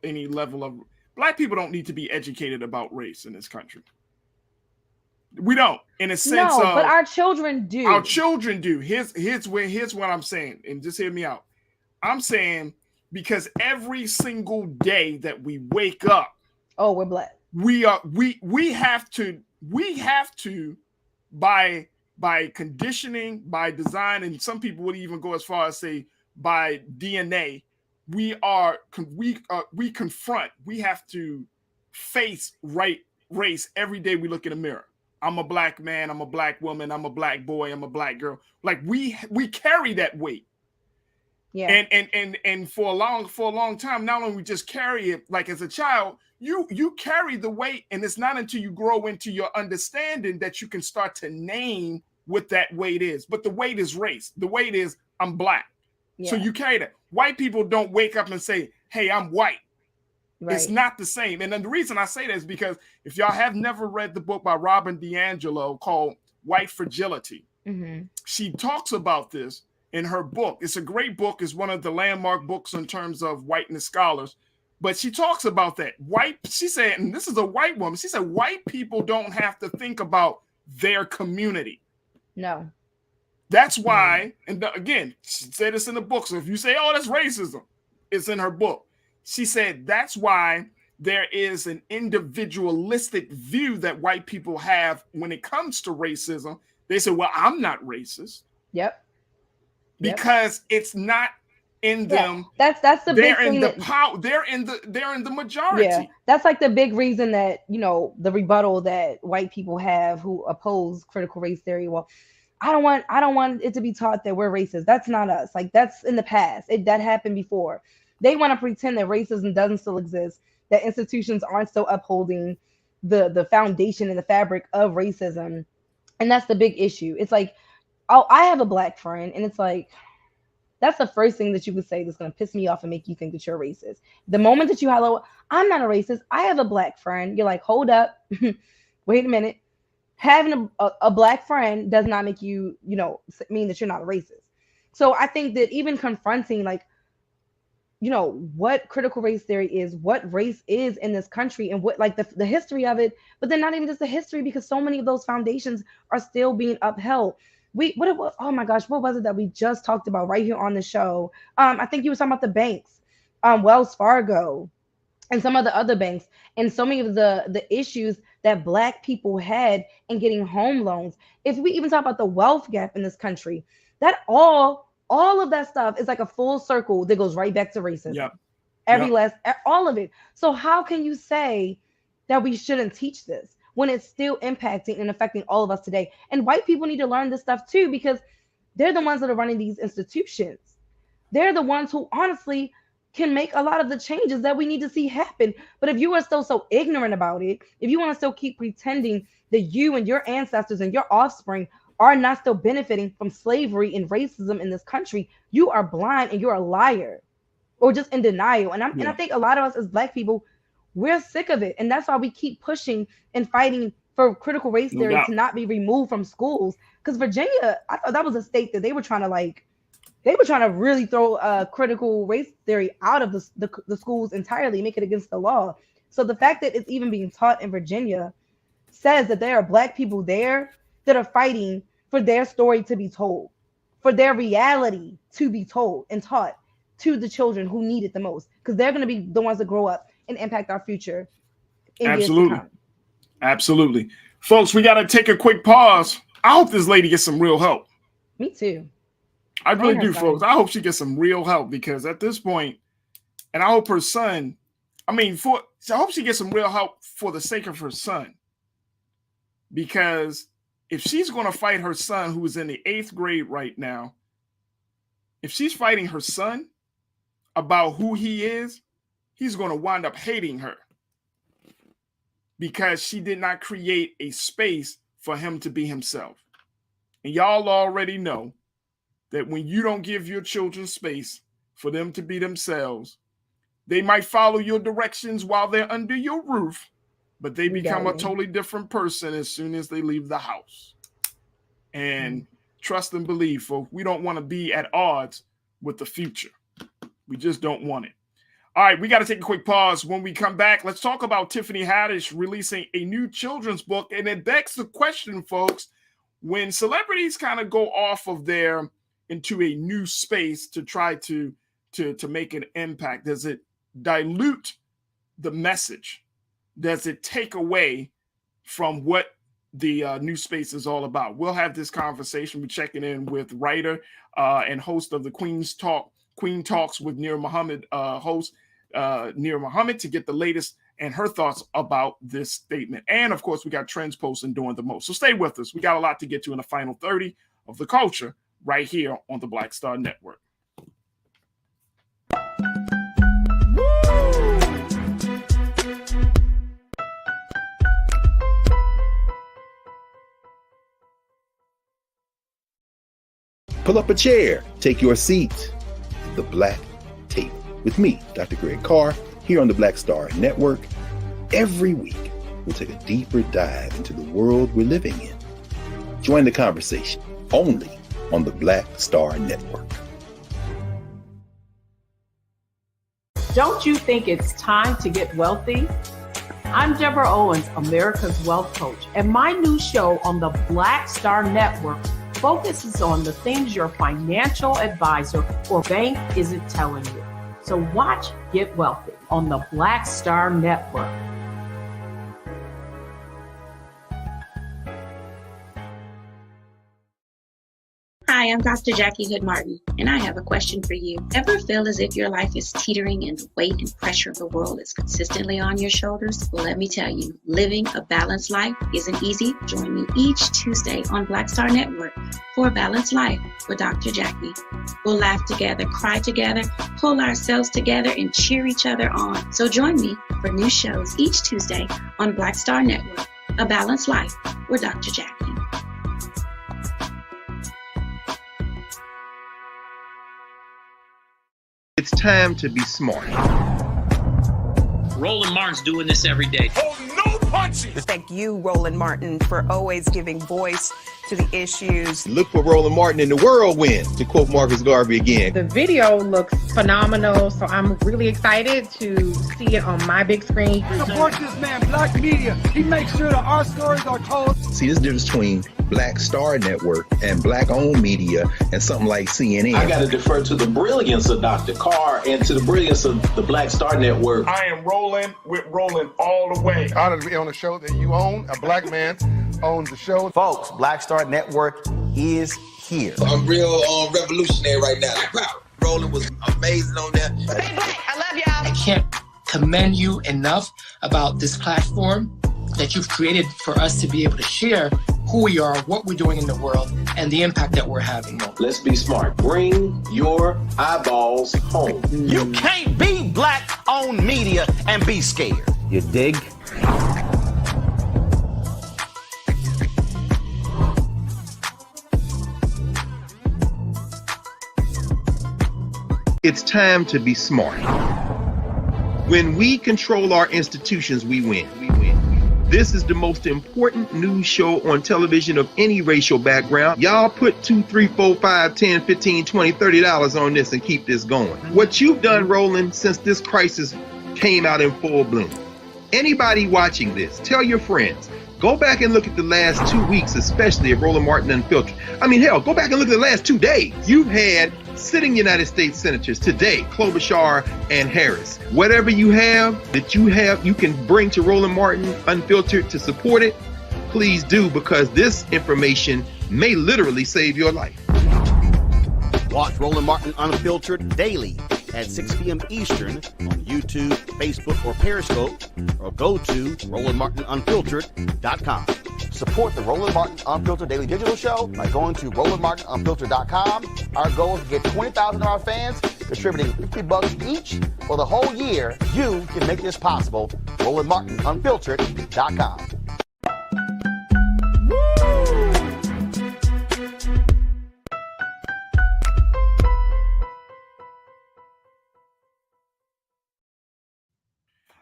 any level of, Black people don't need to be educated about race in this country. We don't, in a sense. No, but our children do. Our children do. Here's what I'm saying, and just hear me out. I'm saying, because every single day that we wake up, oh, we're Black. We have to by conditioning, by design, and some people would even go as far as say by DNA, we confront. We have to face race every day we look in the mirror. I'm a Black man, I'm a Black woman, I'm a Black boy, I'm a Black girl. Like, we carry that weight. Yeah. And for a long time, not only we just carry it, like as a child, you carry the weight, and it's not until you grow into your understanding that you can start to name what that weight is. But the weight is race. The weight is I'm Black. Yeah. So you carry that. White people don't wake up and say, hey, I'm white. Right. It's not the same. And then the reason I say that is because if y'all have never read the book by Robin DiAngelo called White Fragility, she talks about this in her book. It's a great book. It's one of the landmark books in terms of whiteness scholars. But she talks about that. She said, and this is a white woman, she said, white people don't have to think about their community. No. That's why, and again, she said this in the book. So if you say, oh, that's racism, it's in her book. She said that's why there is an individualistic view that white people have when it comes to racism. They say, well, I'm not racist. Yep. Because it's not in them. That's the big thing. They're in the majority. Yeah, that's like the big reason that, you know, the rebuttal that white people have who oppose critical race theory. Well, I don't want it to be taught that we're racist. That's not us. Like, that's in the past. That happened before. They want to pretend that racism doesn't still exist, that institutions aren't still upholding the foundation and the fabric of racism. And that's the big issue. It's like, oh, I have a Black friend, and it's like, that's the first thing that you would say that's going to piss me off and make you think that you're racist. The moment that you hello, I'm not a racist, I have a Black friend, you're like, hold up, wait a minute. Having a Black friend does not make you, mean that you're not a racist. So I think that even confronting, like, what critical race theory is, what race is in this country, and what, like, the history of it, but then not even just the history, because so many of those foundations are still being upheld. Oh my gosh, what was it that we just talked about right here on the show? I think you were talking about the banks, Wells Fargo, and some of the other banks, and so many of the issues that Black people had in getting home loans. If we even talk about the wealth gap in this country, that all of that stuff is like a full circle that goes right back to racism. Yep. All of it. So how can you say that we shouldn't teach this when it's still impacting and affecting all of us today? And white people need to learn this stuff too, because they're the ones that are running these institutions. They're the ones who honestly can make a lot of the changes that we need to see happen. But if you are still so ignorant about it, if you want to still keep pretending that you and your ancestors and your offspring are not still benefiting from slavery and racism in this country, you are blind and you're a liar. or just in denial. And I think a lot of us as Black people, we're sick of it. And that's why we keep pushing and fighting for critical race theory to not be removed from schools. Because Virginia, I thought that was a state that they were trying to really throw critical race theory out of the schools entirely, make it against the law. So the fact that it's even being taught in Virginia says that there are Black people there that are fighting for their story to be told, for their reality to be told and taught to the children who need it the most, because they're going to be the ones that grow up and impact our future. Absolutely. Folks, we got to take a quick pause. I hope this lady gets some real help. Me too. I really do, folks. I hope she gets some real help, because at this point, and I hope her son, I hope she gets some real help for the sake of her son. Because if she's going to fight her son, who is in the 8th grade right now, if she's fighting her son about who he is, he's going to wind up hating her, because she did not create a space for him to be himself. And y'all already know that when you don't give your children space for them to be themselves, they might follow your directions while they're under your roof, but they become a totally different person as soon as they leave the house. And trust and believe, folks, we don't want to be at odds with the future. We just don't want it. All right, we got to take a quick pause. When we come back, let's talk about Tiffany Haddish releasing a new children's book. And it begs the question, folks, when celebrities kind of go off of there into a new space to try to make an impact, does it dilute the message? Does it take away from what the new space is all about? We'll have this conversation. We're checking in with writer and host of the Queen Talks with Nir Muhammad, host Nir Muhammad, to get the latest and her thoughts about this statement. And of course, we got Trends posting doing the most. So stay with us. We got a lot to get to in the final 30 of the culture right here on the Black Star Network. Pull up a chair, take your seat. The Black Tape with me, Dr. Greg Carr, here on the Black Star Network. Every week, we'll take a deeper dive into the world we're living in. Join the conversation only on the Black Star Network. Don't you think it's time to get wealthy? I'm Deborah Owens, America's Wealth Coach, and my new show on the Black Star Network focuses on the things your financial advisor or bank isn't telling you. So watch Get Wealthy on the Black Star Network. Hi, I'm Dr. Jackie Hood Martin, and I have a question for you. Ever feel as if your life is teetering and the weight and pressure of the world is consistently on your shoulders? Well, let me tell you, living a balanced life isn't easy. Join me each Tuesday on Black Star Network for a Balanced Life with Dr. Jackie. We'll laugh together, cry together, pull ourselves together, and cheer each other on. So join me for new shows each Tuesday on Black Star Network, A Balanced Life with Dr. Jackie. It's time to be smart. Roland Martin's doing this every day. Oh, no punches! Thank you, Roland Martin, for always giving voice to the issues. Look for Roland Martin in the whirlwind, to quote Marcus Garvey again. The video looks phenomenal, so I'm really excited to see it on my big screen. Support this man, Black media. He makes sure that our stories are told. See, this difference between Black Star Network and Black-owned media and something like CNN. I got to defer to the brilliance of Dr. Carr and to the brilliance of the Black Star Network. I am rolling with Roland all the way. Honored to be on a show that you own. A Black man owns the show. Folks, Black Star Network is here. I'm real revolutionary right now. Wow. Roland was amazing on there. Stay black. I love y'all. I can't commend you enough about this platform that you've created for us to be able to share who we are, what we're doing in the world, and the impact that we're having. Let's be smart. Bring your eyeballs home. You can't be Black-owned media and be scared. You dig? It's time to be smart. When we control our institutions, we win. This is the most important news show on television of any racial background. Y'all put $2, $3, $4, $5, $10, $15, $20, $30 on this and keep this going. What you've done, Roland, since this crisis came out in full bloom. Anybody watching this, tell your friends. Go back and look at the last 2 weeks, especially of Roland Martin Unfiltered. I mean, hell, go back and look at the last 2 days. You've had sitting United States senators today, Klobuchar and Harris. Whatever you have, you can bring to Roland Martin Unfiltered to support it, please do, because this information may literally save your life. Watch Roland Martin Unfiltered daily at 6 p.m. Eastern on YouTube, Facebook, or Periscope, or go to RolandMartinUnfiltered.com. Support the Roland Martin Unfiltered Daily Digital Show by going to RolandMartinUnfiltered.com. Our goal is to get 20,000 of our fans contributing $50 each for the whole year. You can make this possible. RolandMartinUnfiltered.com.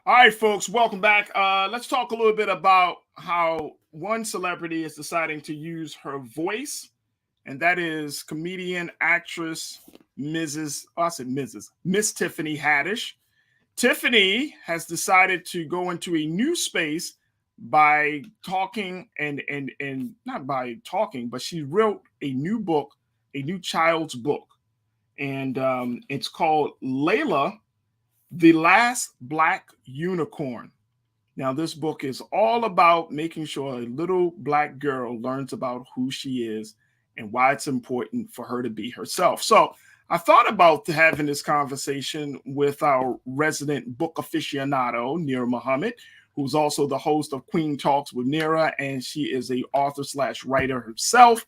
All right, folks, welcome back. Let's talk a little bit about how one celebrity is deciding to use her voice, and that is comedian, actress, Miss Tiffany Haddish. Tiffany has decided to go into a new space by talking and not by talking, but she wrote a new book, a new child's book, and it's called Layla, The Last Black Unicorn. Now, this book is all about making sure a little Black girl learns about who she is and why it's important for her to be herself. So I thought about having this conversation with our resident book aficionado, Nira Muhammad, who's also the host of Queen Talks with Nira, and she is a author/writer herself,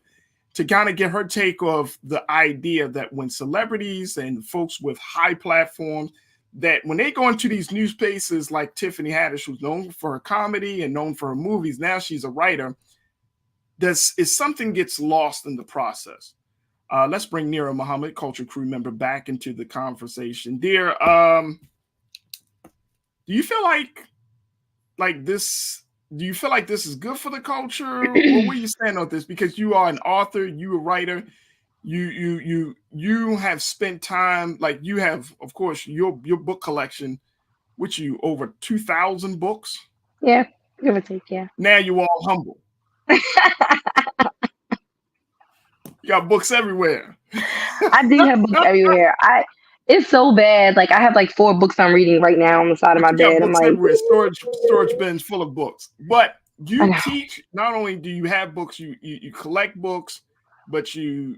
to kind of get her take of the idea that when celebrities and folks with high platforms, that when they go into these new spaces like Tiffany Haddish, who's known for her comedy and known for her movies, now she's a writer, something gets lost in the process. Let's bring Nira Muhammad, Culture Crew member, back into the conversation. Dear, do you feel like this? Do you feel like this is good for the culture? Or where you stand on this? Because you are an author, you a writer. You have spent time, like you have, of course, your book collection, which you over 2,000 books. Yeah, give or take, yeah. Now you all humble. You got books everywhere. I do have books everywhere. It's so bad. Like I have like 4 books I'm reading right now on the side of my bed. I'm like storage bins full of books. But you teach. Not only do you have books, you collect books. But you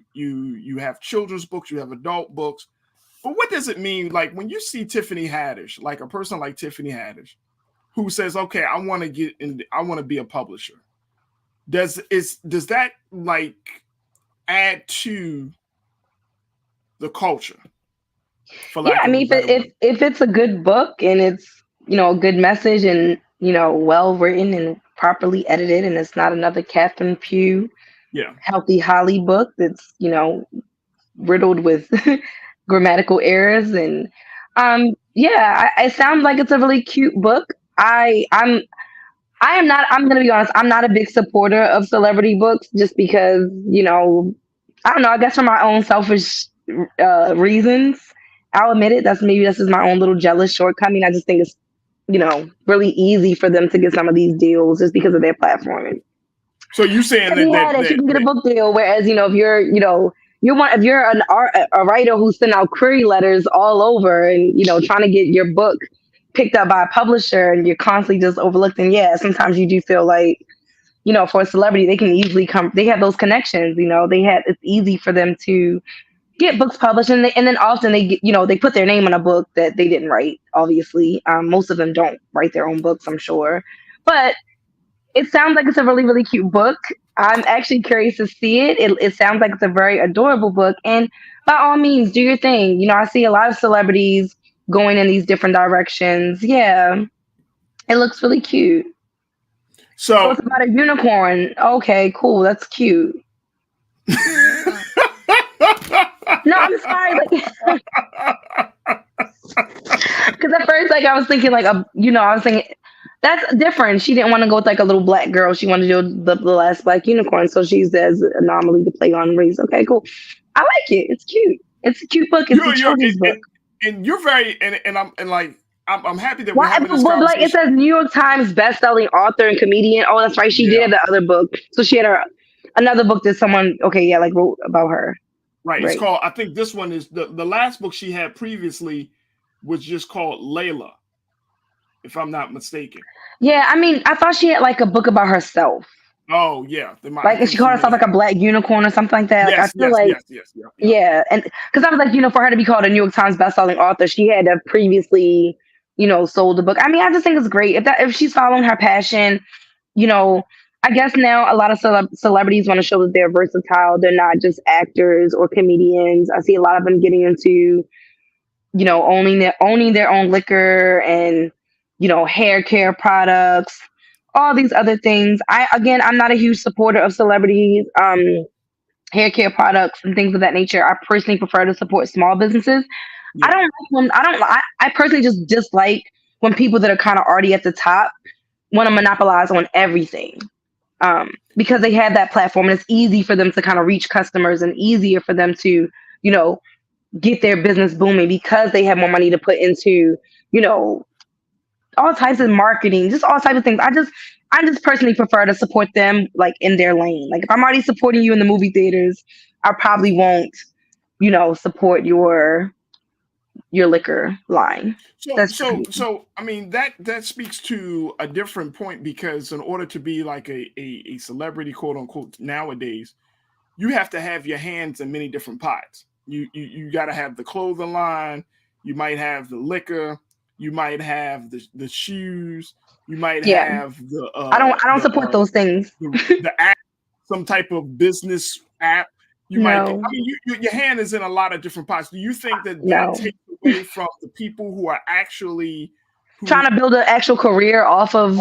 have children's books, you have adult books. But what does it mean, like when you see Tiffany Haddish, like a person like Tiffany Haddish, who says, "Okay, I want to be a publisher"? Does that like add to the culture? Yeah, I mean, if it's a good book and it's a good message and well written and properly edited, and it's not another Catherine Pugh. Yeah, healthy Holly book that's riddled with grammatical errors, and it sounds like it's a really cute book. I'm gonna be honest, I'm not a big supporter of celebrity books just because I don't know, I guess for my own selfish reasons. I'll admit it, this is my own little jealous shortcoming. I just think it's really easy for them to get some of these deals just because of their platform. So you saying that you can get a book deal, whereas if you're if you're a writer who sent out query letters all over and trying to get your book picked up by a publisher and you're constantly just overlooked, and sometimes you do feel like for a celebrity they can easily they have those connections, it's easy for them to get books published, and then often they get they put their name on a book that they didn't write. Obviously, most of them don't write their own books, I'm sure, but it sounds like it's a really, really cute book. I'm actually curious to see it. It sounds like it's a very adorable book. And by all means, do your thing. I see a lot of celebrities going in these different directions. Yeah, it looks really cute. So it's about a unicorn. Okay, cool. That's cute. No, I'm sorry. first, like I was thinking, like I was thinking that's different. She didn't want to go with like a little black girl. She wanted to do the last black unicorn. So she's as an anomaly to play on race. Okay, cool. I like it. It's cute. It's a cute book. It's a children's book. And you're very I'm happy that Why? we're having this Well, conversation. like it says New York Times best-selling author and comedian. Oh, that's right. She did the other book. So she had another book that someone wrote about her. Right. It's called. I think this one is the last book she had previously was just called Layla, if I'm not mistaken. Yeah, I mean, I thought she had like a book about herself. Oh yeah, like she called herself like a black unicorn or something like that. Yes, like, I feel yes. And because I was like, for her to be called a New York Times bestselling author, she had to have previously, sold the book. I mean, I just think it's great if she's following her passion. I guess now a lot of celebrities want to show that they're versatile. They're not just actors or comedians. I see a lot of them getting into, owning their own liquor and, hair care products, all these other things. I'm not a huge supporter of celebrities, hair care products and things of that nature. I personally prefer to support small businesses. Yeah. I personally just dislike when people that are kind of already at the top want to monopolize on everything. Because they have that platform and it's easy for them to kind of reach customers and easier for them to, get their business booming because they have more money to put into, all types of marketing, just all types of things. I just personally prefer to support them like in their lane. Like if I'm already supporting you in the movie theaters, I probably won't, support your liquor line. So I mean that speaks to a different point, because in order to be like a celebrity, quote unquote, nowadays, you have to have your hands in many different pots. You got to have the clothing line, you might have the liquor, you might have the shoes, you might have the I don't support those things. The app, some type of business app. You might. I mean, your hand is in a lot of different pots. Do you think that takes away from the people who are actually trying to build an actual career off of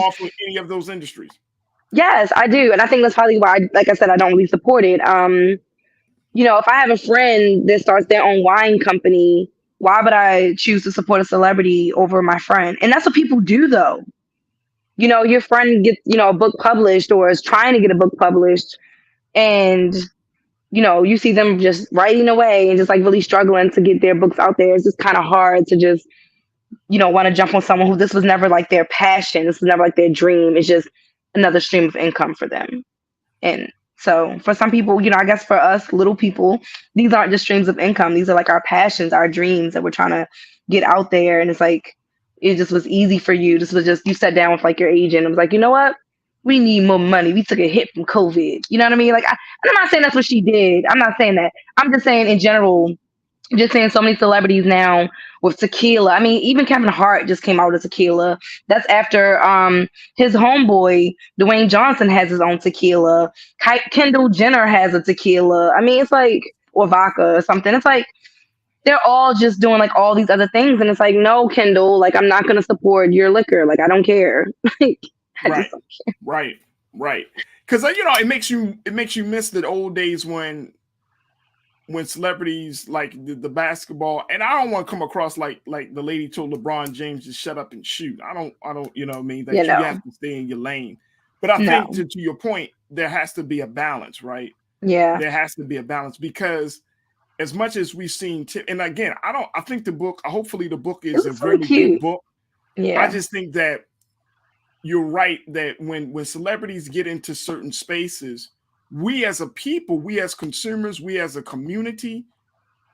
any of those industries? Yes, I do, and I think that's probably why, like I said, I don't really support it. If I have a friend that starts their own wine company, why would I choose to support a celebrity over my friend? And that's what people do, though. Your friend gets a book published or is trying to get a book published, and you see them just writing away and just like really struggling to get their books out there. It's just kind of hard to just, want to jump on someone who this was never like their passion. This was never like their dream. It's just another stream of income for them. And so for some people, I guess for us little people, these aren't just streams of income. These are like our passions, our dreams that we're trying to get out there. And it's like, it just was easy for you. This was just, you sat down with like your agent and was like, you know what? We need more money. We took a hit from COVID. You know what I mean? Like, I'm not saying that's what she did. I'm not saying that. I'm just saying in general, just saying so many celebrities now with tequila. I mean, even Kevin Hart just came out with tequila. That's after his homeboy, Dwayne Johnson, has his own tequila. Kendall Jenner has a tequila. I mean, it's like, or vodka or something. It's like, they're all just doing like all these other things. And it's like, no, Kendall, like, I'm not going to support your liquor. Like, I don't care. Right. Because it makes you miss the old days when celebrities like the basketball, and I don't want to come across like the lady told LeBron James to shut up and shoot. I don't you know what I mean, that you have to stay in your lane. But I think to your point, there has to be a balance, right? Yeah, there has to be a balance, because as much as we've seen, and again, I think the book, hopefully the book is a very good book. Yeah, I just think that you're right that when celebrities get into certain spaces, we as a people, we as consumers, we as a community,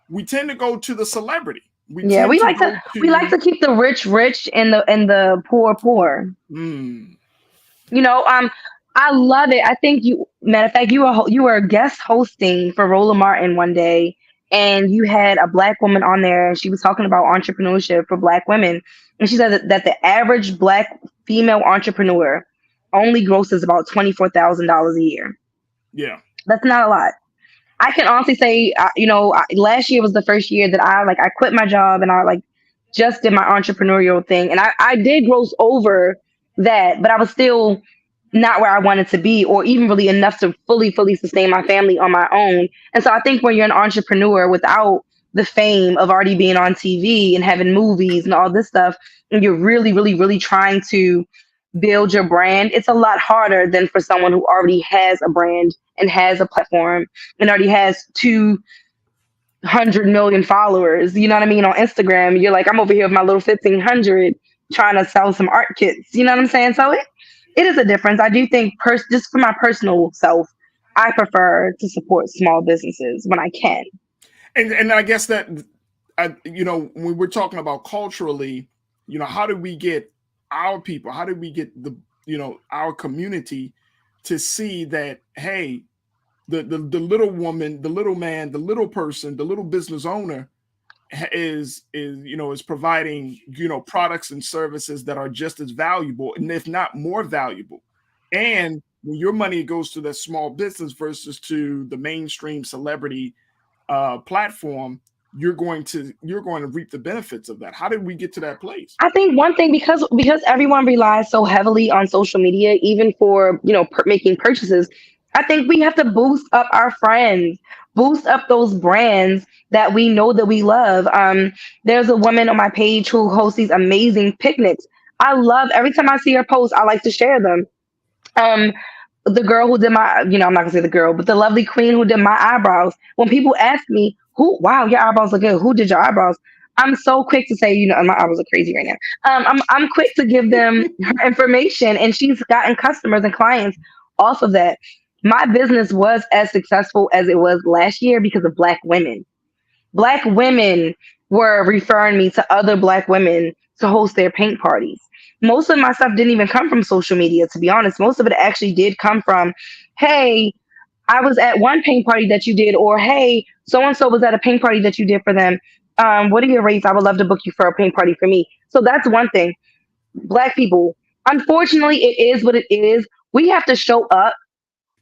we tend to go to the celebrity. We like to keep the rich and the poor. I love it. I think matter of fact, you were a guest hosting for Roland Martin one day, and you had a Black woman on there, and she was talking about entrepreneurship for Black women. And she said that the average Black female entrepreneur only grosses about $24,000 a year. Yeah. That's not a lot. I can honestly say, last year was the first year that I quit my job and I just did my entrepreneurial thing. And I did gross over that, but I was still not where I wanted to be, or even really enough to fully sustain my family on my own. And so I think when you're an entrepreneur without the fame of already being on TV and having movies and all this stuff, and you're really, really, really trying to build your brand, it's a lot harder than for someone who already has a brand and has a platform and already has 200 million followers. You know what I mean? On Instagram, you're like, I'm over here with my little 1,500 trying to sell some art kits. You know what I'm saying? So it is a difference. I do think, just for my personal self, I prefer to support small businesses when I can. And I guess that, when we're talking about culturally, how do we get our people, how do we get our community to see that, hey, the little woman, the little man, the little person, the little business owner is providing, products and services that are just as valuable, and if not more valuable. And when your money goes to the small business versus to the mainstream celebrity platform, you're going to reap the benefits of that. How did we get to that place? I think one thing, because everyone relies so heavily on social media, even for making purchases, I think we have to boost up our friends, boost up those brands that we know that we love. There's a woman on my page who hosts these amazing picnics. I love, every time I see her post, I like to share them. The girl who did my, I'm not gonna say the girl, but the lovely queen who did my eyebrows. When people ask me, wow, your eyebrows look good, who did your eyebrows? I'm so quick to say, my eyebrows are crazy right now. I'm quick to give them her information, and she's gotten customers and clients off of that. My business was as successful as it was last year because of Black women. Black women were referring me to other Black women to host their paint parties. Most of my stuff didn't even come from social media, to be honest. Most of it actually did come from, hey, I was at one paint party that you did, or hey, so-and-so was at a paint party that you did for them. What are your rates? I would love to book you for a paint party for me. So that's one thing. Black people, unfortunately, it is what it is. We have to show up.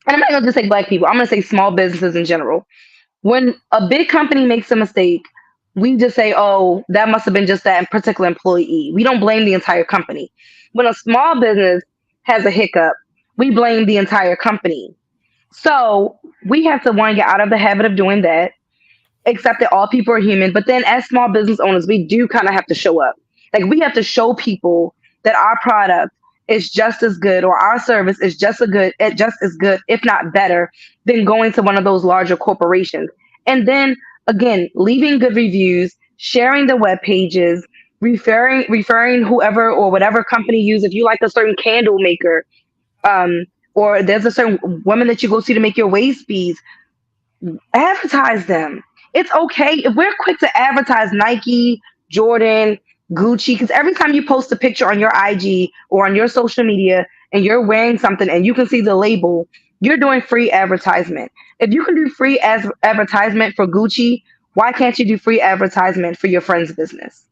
And I'm not going to just say Black people. I'm going to say small businesses in general. When a big company makes a mistake, we just say, oh, that must have been just that particular employee. We don't blame the entire company. When a small business has a hiccup, we blame the entire company. So we have to, one, get out of the habit of doing that, accept that all people are human. But then as small business owners, we do kind of have to show up. Like, we have to show people that our product is just as good, or our service is just as good, if not better, than going to one of those larger corporations. And then again, leaving good reviews, sharing the web pages, referring whoever or whatever company you use. If you like a certain candle maker, or there's a certain woman that you go see to make your waist beads, advertise them. It's okay if we're quick to advertise Nike, Jordan, Gucci, because every time you post a picture on your IG or on your social media and you're wearing something and you can see the label, you're doing free advertisement. If you can do free advertisement for Gucci, why can't you do free advertisement for your friend's business?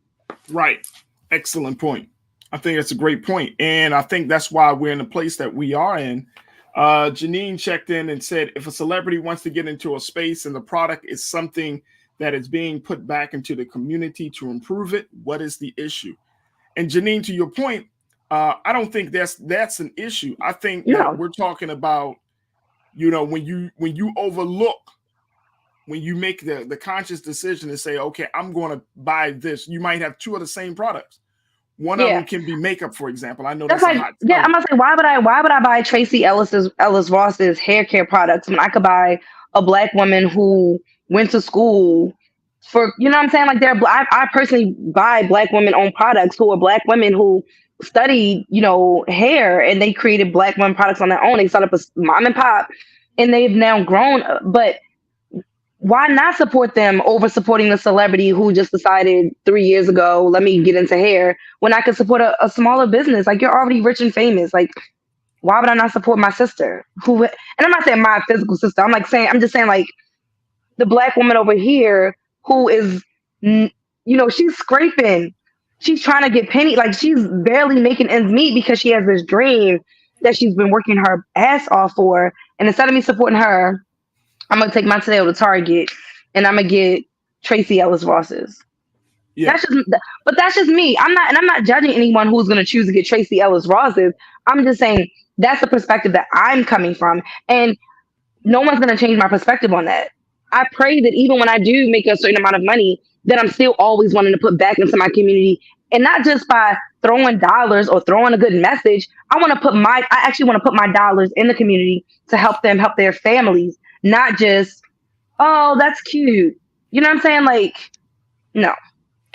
Right. Excellent point. I think that's a great point. And I think that's why we're in the place that we are in. Janine checked in and said, if a celebrity wants to get into a space and the product is something that is being put back into the community to improve it, what is the issue? And Janine, to your point, I don't think that's an issue. I think that we're talking about, when you overlook, when you make the conscious decision to say, okay, I'm going to buy this. You might have two of the same products. One of them can be makeup, for example. I know that's like, hot. Yeah, I'm gonna say, why would I buy Tracy Ellis Ross's hair care products when I could buy a Black woman who went to school for, you know what I'm saying? Like, I personally buy Black women-owned products who are Black women who studied, hair, and they created Black women products on their own. They started up a mom and pop, and they've now grown. But why not support them over supporting the celebrity who just decided 3 years ago, let me get into hair, when I could support a smaller business? Like, you're already rich and famous. Like, why would I not support my sister? And I'm not saying my physical sister. I'm just saying like the Black woman over here who is, she's scraping. She's trying to get penny. Like, she's barely making ends meet because she has this dream that she's been working her ass off for. And instead of me supporting her, I'm going to take my tail to Target and I'm going to get Tracy Ellis Ross's. Yeah. That's just me. I'm not judging anyone who's going to choose to get Tracy Ellis Ross's. I'm just saying that's the perspective that I'm coming from. And no one's going to change my perspective on that. I pray that even when I do make a certain amount of money, that I'm still always wanting to put back into my community, and not just by throwing dollars or throwing a good message. I actually want to put my dollars in the community to help them help their families, not just, oh, that's cute. You know what I'm saying? Like, no,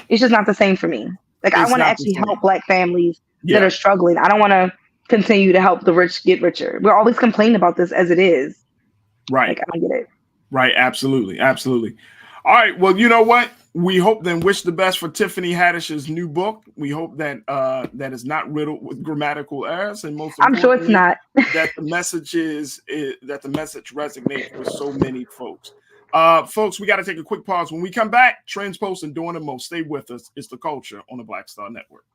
it's just not the same for me. Like, I It's want to not the actually help same. Black families that Yeah. are struggling. I don't want to continue to help the rich get richer. We're always complaining about this as it is. Right. Like, I don't get it. Right. Absolutely. Absolutely. All right. Well, you know what? We hope then wish the best for Tiffany Haddish's new book. We hope that that is not riddled with grammatical errors, and most I'm sure it's importantly, not. that the message that the message resonates with so many folks. Folks, we got to take a quick pause. When we come back, Trends Post and Doing the Most. Stay with us. It's The Culture on the Black Star Network.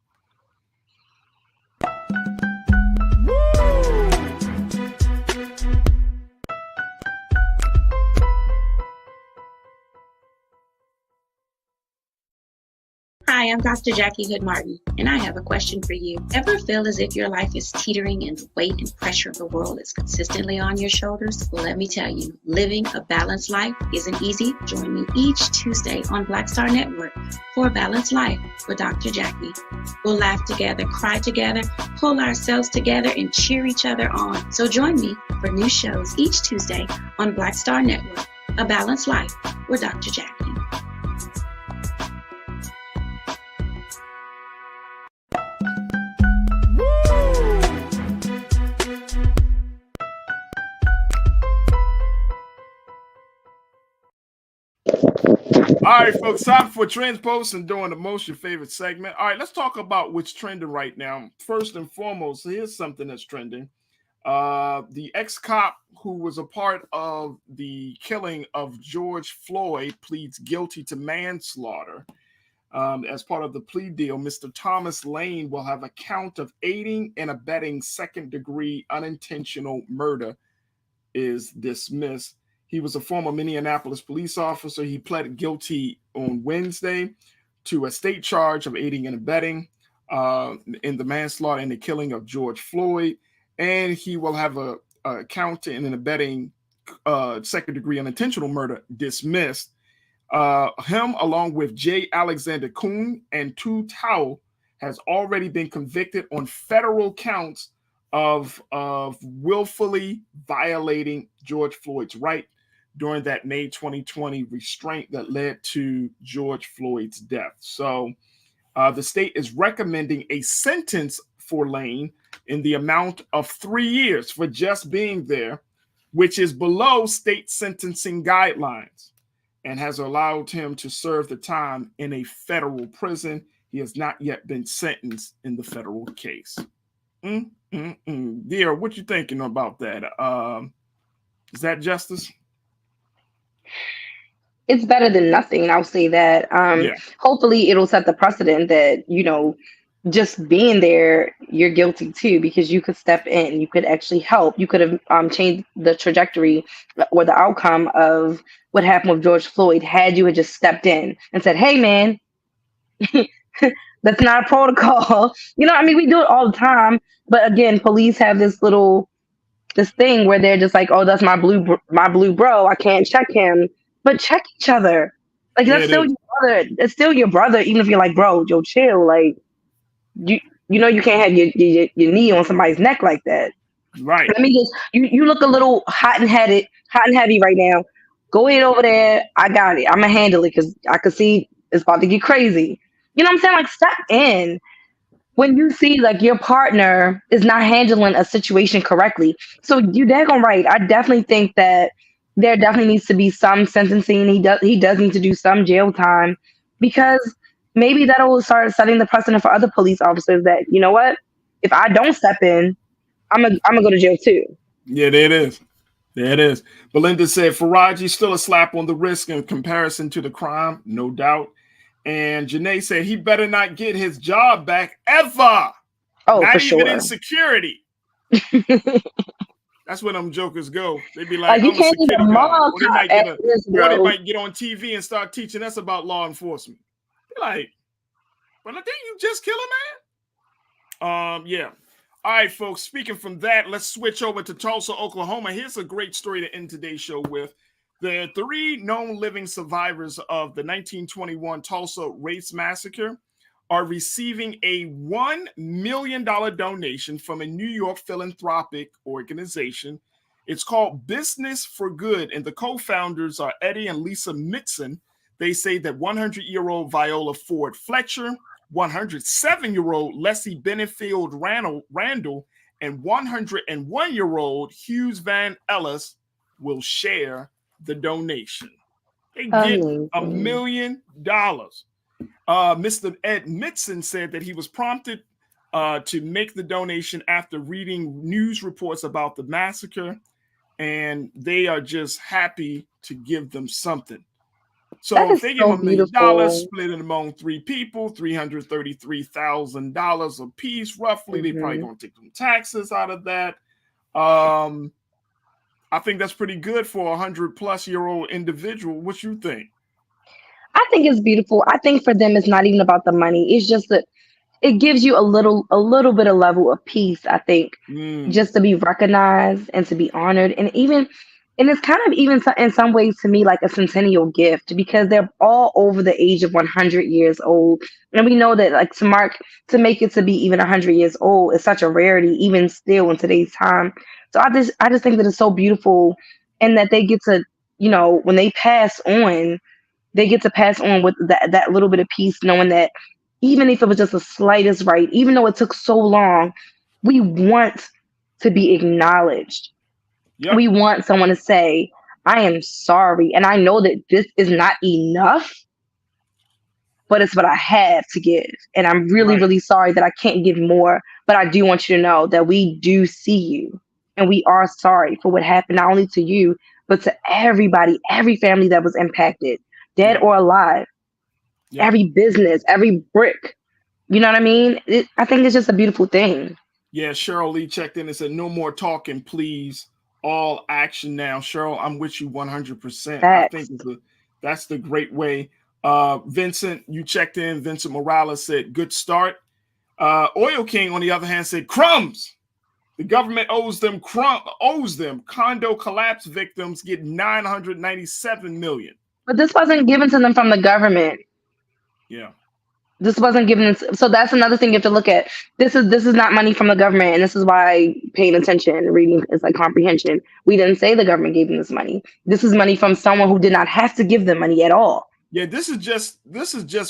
Hi, I'm Dr. Jackie Hood Martin, and I have a question for you. Ever feel as if your life is teetering and the weight and pressure of the world is consistently on your shoulders? Well, let me tell you, living a balanced life isn't easy. Join me each Tuesday on Black Star Network for A Balanced Life with Dr. Jackie. We'll laugh together, cry together, pull ourselves together, and cheer each other on. So join me for new shows each Tuesday on Black Star Network, A Balanced Life with Dr. Jackie. All right, folks, time for Trends Post and Doing the Most, your favorite segment. All right, let's talk about what's trending right now. First and foremost, here's something that's trending. The ex-cop who was a part of the killing of George FLoyd pleads guilty to manslaughter. As part of the plea deal, Mr. Thomas Lane will have a count of aiding and abetting second-degree unintentional murder is dismissed. He was a former Minneapolis police officer. He pled guilty on Wednesday to a state charge of aiding and abetting in the manslaughter and the killing of George FLoyd. And he will have a count in an abetting second-degree unintentional murder dismissed. Him, along with J. Alexander Kuhn and Tu Tao, has already been convicted on federal counts of willfully violating George Floyd's right during that May 2020 restraint that led to George Floyd's death. So the state is recommending a sentence for Lane in the amount of 3 years for just being there, which is below state sentencing guidelines, and has allowed him to serve the time in a federal prison. He has not yet been sentenced in the federal case. Dear, what you thinking about that? Is that justice? It's better than nothing. I'll say that. Yeah. Hopefully it'll set the precedent that, you know, just being there, you're guilty too, because you could step in, you could actually help, you could have changed the trajectory or the outcome of what happened with George Floyd had you had just stepped in and said, hey man, that's not a protocol. You know, I mean, we do it all the time, but again, police have this thing where they're just like, oh, that's my blue bro, I can't check him. But check each other. Like, that's still your brother. It's still your brother, even if you're like, bro, Joe, chill. Like, you know you can't have your knee on somebody's neck like that. Right. Let me just you look a little hot and heavy right now. Go ahead over there. I got it. I'm gonna handle it because I could see it's about to get crazy. You know what I'm saying? Like, step in when you see like your partner is not handling a situation correctly. So you daggone right. I definitely think that there definitely needs to be some sentencing. He does need to do some jail time, because maybe that will start setting the precedent for other police officers that, you know what, if I don't step in, I'm gonna go to jail too. Yeah, there it is. There it is. Belinda said Farajii still a slap on the wrist in comparison to the crime, no doubt. And Janae said he better not get his job back ever. Oh, not for even sure. in security. That's where them jokers go. They be like, you I'm a can't security even guard. Or they they might get on TV and start teaching us about law enforcement. They're like, but I think you just kill a man. Yeah. All right, folks. Speaking from that, let's switch over to Tulsa, Oklahoma. Here's a great story to end today's show with. The 3 known living survivors of the 1921 Tulsa Race Massacre are receiving a $1 million donation from a New York philanthropic organization. It's called Business for Good, and the co-founders are Eddie and Lisa Mitson. They say that 100-year-old Viola Ford Fletcher, 107-year-old Leslie Benefield Randall, and 101-year-old Hughes Van Ellis will share the donation. They get $1 million. Mr. Ed Mitson said that he was prompted to make the donation after reading news reports about the massacre, and they are just happy to give them something. So if they give them $1 million, split it among 3 people, $333,000 a piece, roughly. They probably going to take some taxes out of that. I think that's pretty good for a 100-plus-year-old individual. What you think? I think it's beautiful. I think for them, it's not even about the money. It's just that it gives you a little bit of level of peace, I think, just to be recognized and to be honored. And it's kind of even in some ways to me like a centennial gift, because they're all over the age of 100 years old. And we know that like to make it to be even 100 years old is such a rarity, even still in today's time. So I just think that it's so beautiful, and that they get to, when they pass on, they get to pass on with that little bit of peace, knowing that even if it was just the slightest right, even though it took so long, we want to be acknowledged. Yep. We want someone to say, I am sorry. And I know that this is not enough, but it's what I have to give. And I'm really, really sorry that I can't give more, but I do want you to know that we do see you. And we are sorry for what happened, not only to you, but to everybody, every family that was impacted, dead or alive, every business, every brick. You know what I mean? I think it's just a beautiful thing. Yeah, Cheryl Lee checked in and said, no more talking, please. All action now. Cheryl, I'm with you 100%. I think that's the great way. Vincent, you checked in. Vincent Morales said, good start. Oil King, on the other hand, said, crumbs. The government owes them. Condo collapse victims get $997 million. But this wasn't given to them from the government. Yeah. This wasn't given. So that's another thing you have to look at. This is not money from the government. And this is why paying attention and reading is like comprehension. We didn't say the government gave them this money. This is money from someone who did not have to give them money at all. Yeah, this is just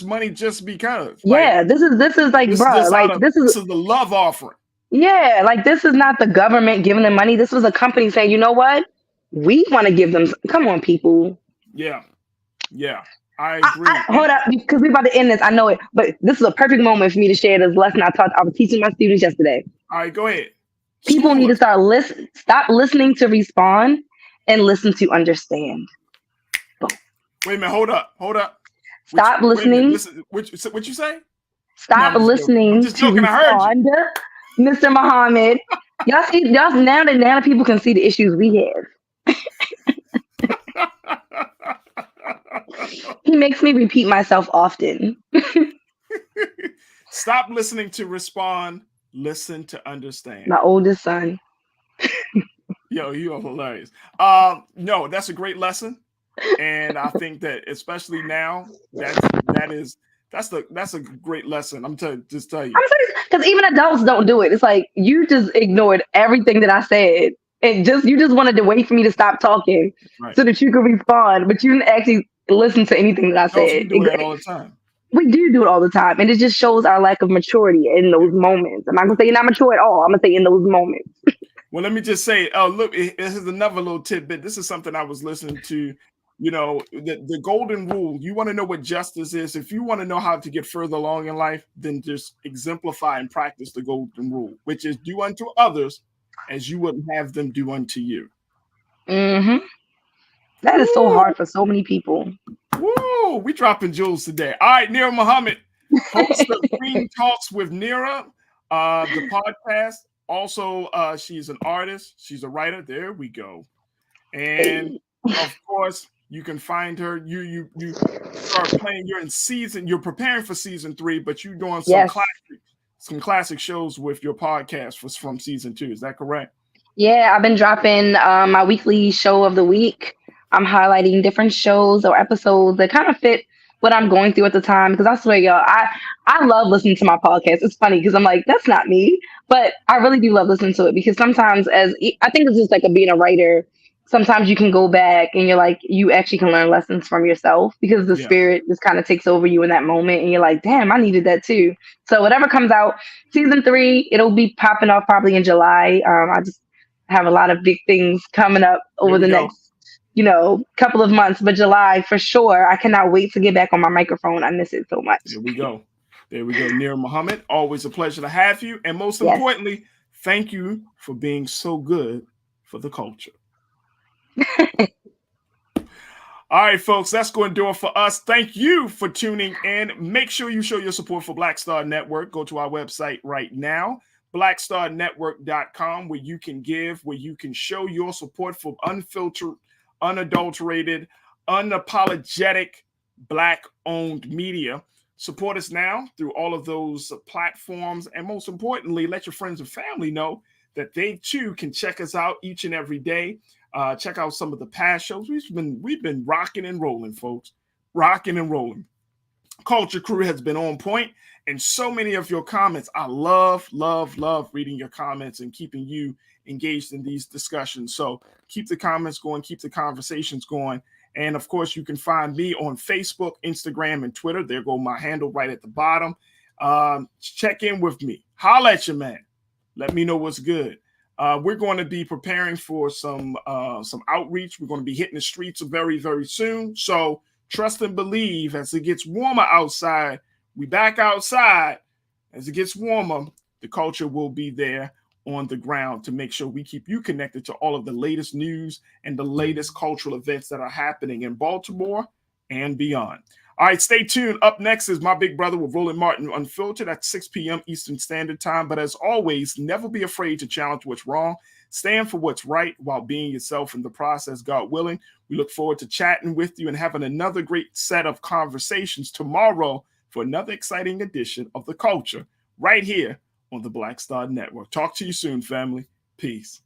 money just because. Yeah, this is like, bro, like this is the love offering. Yeah, like this is not the government giving them money. This was a company saying, you know what? We want to give them. Come on, people. Yeah. I agree. Hold up, because we're about to end this. I know it, but this is a perfect moment for me to share this lesson I was teaching my students yesterday. All right, go ahead. People need to stop listening to respond and listen to understand. Boom. Wait a minute, hold up. Stop listening. What you say? Stop listening to respond, Mr. Muhammad. Y'all see, now that people can see the issues we have. He makes me repeat myself often. Stop listening to respond. Listen to understand. My oldest son. Yo, you are hilarious. No, that's a great lesson, and I think that especially now, that's a great lesson. I'm just tell you. I'm saying, because even adults don't do it. It's like you just ignored everything that I said, and you just wanted to wait for me to stop talking so that you could respond, but you didn't actually listen to anything that I said. We do that all the time. We do it all the time, and it just shows our lack of maturity in those moments. I'm not gonna say you're not mature at all. I'm gonna say in those moments. Well, let me just say, look, this is another little tidbit. This is something I was listening to. The golden rule. You want to know what justice is? If you want to know how to get further along in life, then just exemplify and practice the golden rule, which is do unto others as you wouldn't have them do unto you. Mm-hmm. That is so hard for so many people. Woo! We dropping jewels today. All right, Nira Muhammad, host of Green Talks with Nira, the podcast. Also, she's an artist. She's a writer. There we go. And of course, you can find her. You start playing. You're preparing for season 3, but you're doing some classic shows with your podcast from season 2. Is that correct? Yeah, I've been dropping my weekly show of the week I'm highlighting different shows or episodes that kind of fit what I'm going through at the time. Because I swear, y'all, I love listening to my podcast. It's funny because I'm like, that's not me, but I really do love listening to it because sometimes, I think it's just like being a writer. Sometimes you can go back and you're like, you actually can learn lessons from yourself because the spirit just kind of takes over you in that moment, and you're like, damn, I needed that too. So whatever comes out, season 3, it'll be popping off probably in July. I just have a lot of big things coming up over the next, couple of months, but July for sure. I cannot wait to get back on my microphone. I miss it so much. There we go. Nir Muhammad, always a pleasure to have you. And most importantly, thank you for being so good for the culture. All right, folks, that's going to do it for us. Thank you for tuning in. Make sure you show your support for Black Star Network. Go to our website right now, blackstarnetwork.com, where you can give, where you can show your support for unfiltered, unadulterated, unapologetic Black-owned media. Support us now through all of those platforms. And most importantly, let your friends and family know that they too can check us out each and every day. Check out some of the past shows. We've been rocking and rolling, folks. Rocking and rolling. Culture Crew has been on point, and so many of your comments. I love reading your comments and keeping you engaged in these discussions. So keep the comments going, keep the conversations going. And of course, you can find me on Facebook, Instagram, and Twitter. There go my handle right at the bottom. Check in with me. Holla at your man. Let me know what's good. We're going to be preparing for some outreach. We're going to be hitting the streets very, very soon. So trust and believe, as it gets warmer outside, we back outside. As it gets warmer, the culture will be there on the ground to make sure we keep you connected to all of the latest news and the latest cultural events that are happening in Baltimore and beyond. All right, stay tuned. Up next is my big brother with Roland Martin Unfiltered at 6 p.m. Eastern Standard Time. But as always, never be afraid to challenge what's wrong. Stand for what's right while being yourself in the process, God willing. We look forward to chatting with you and having another great set of conversations tomorrow for another exciting edition of The Culture right here on the Black Star Network. Talk to you soon, family. Peace.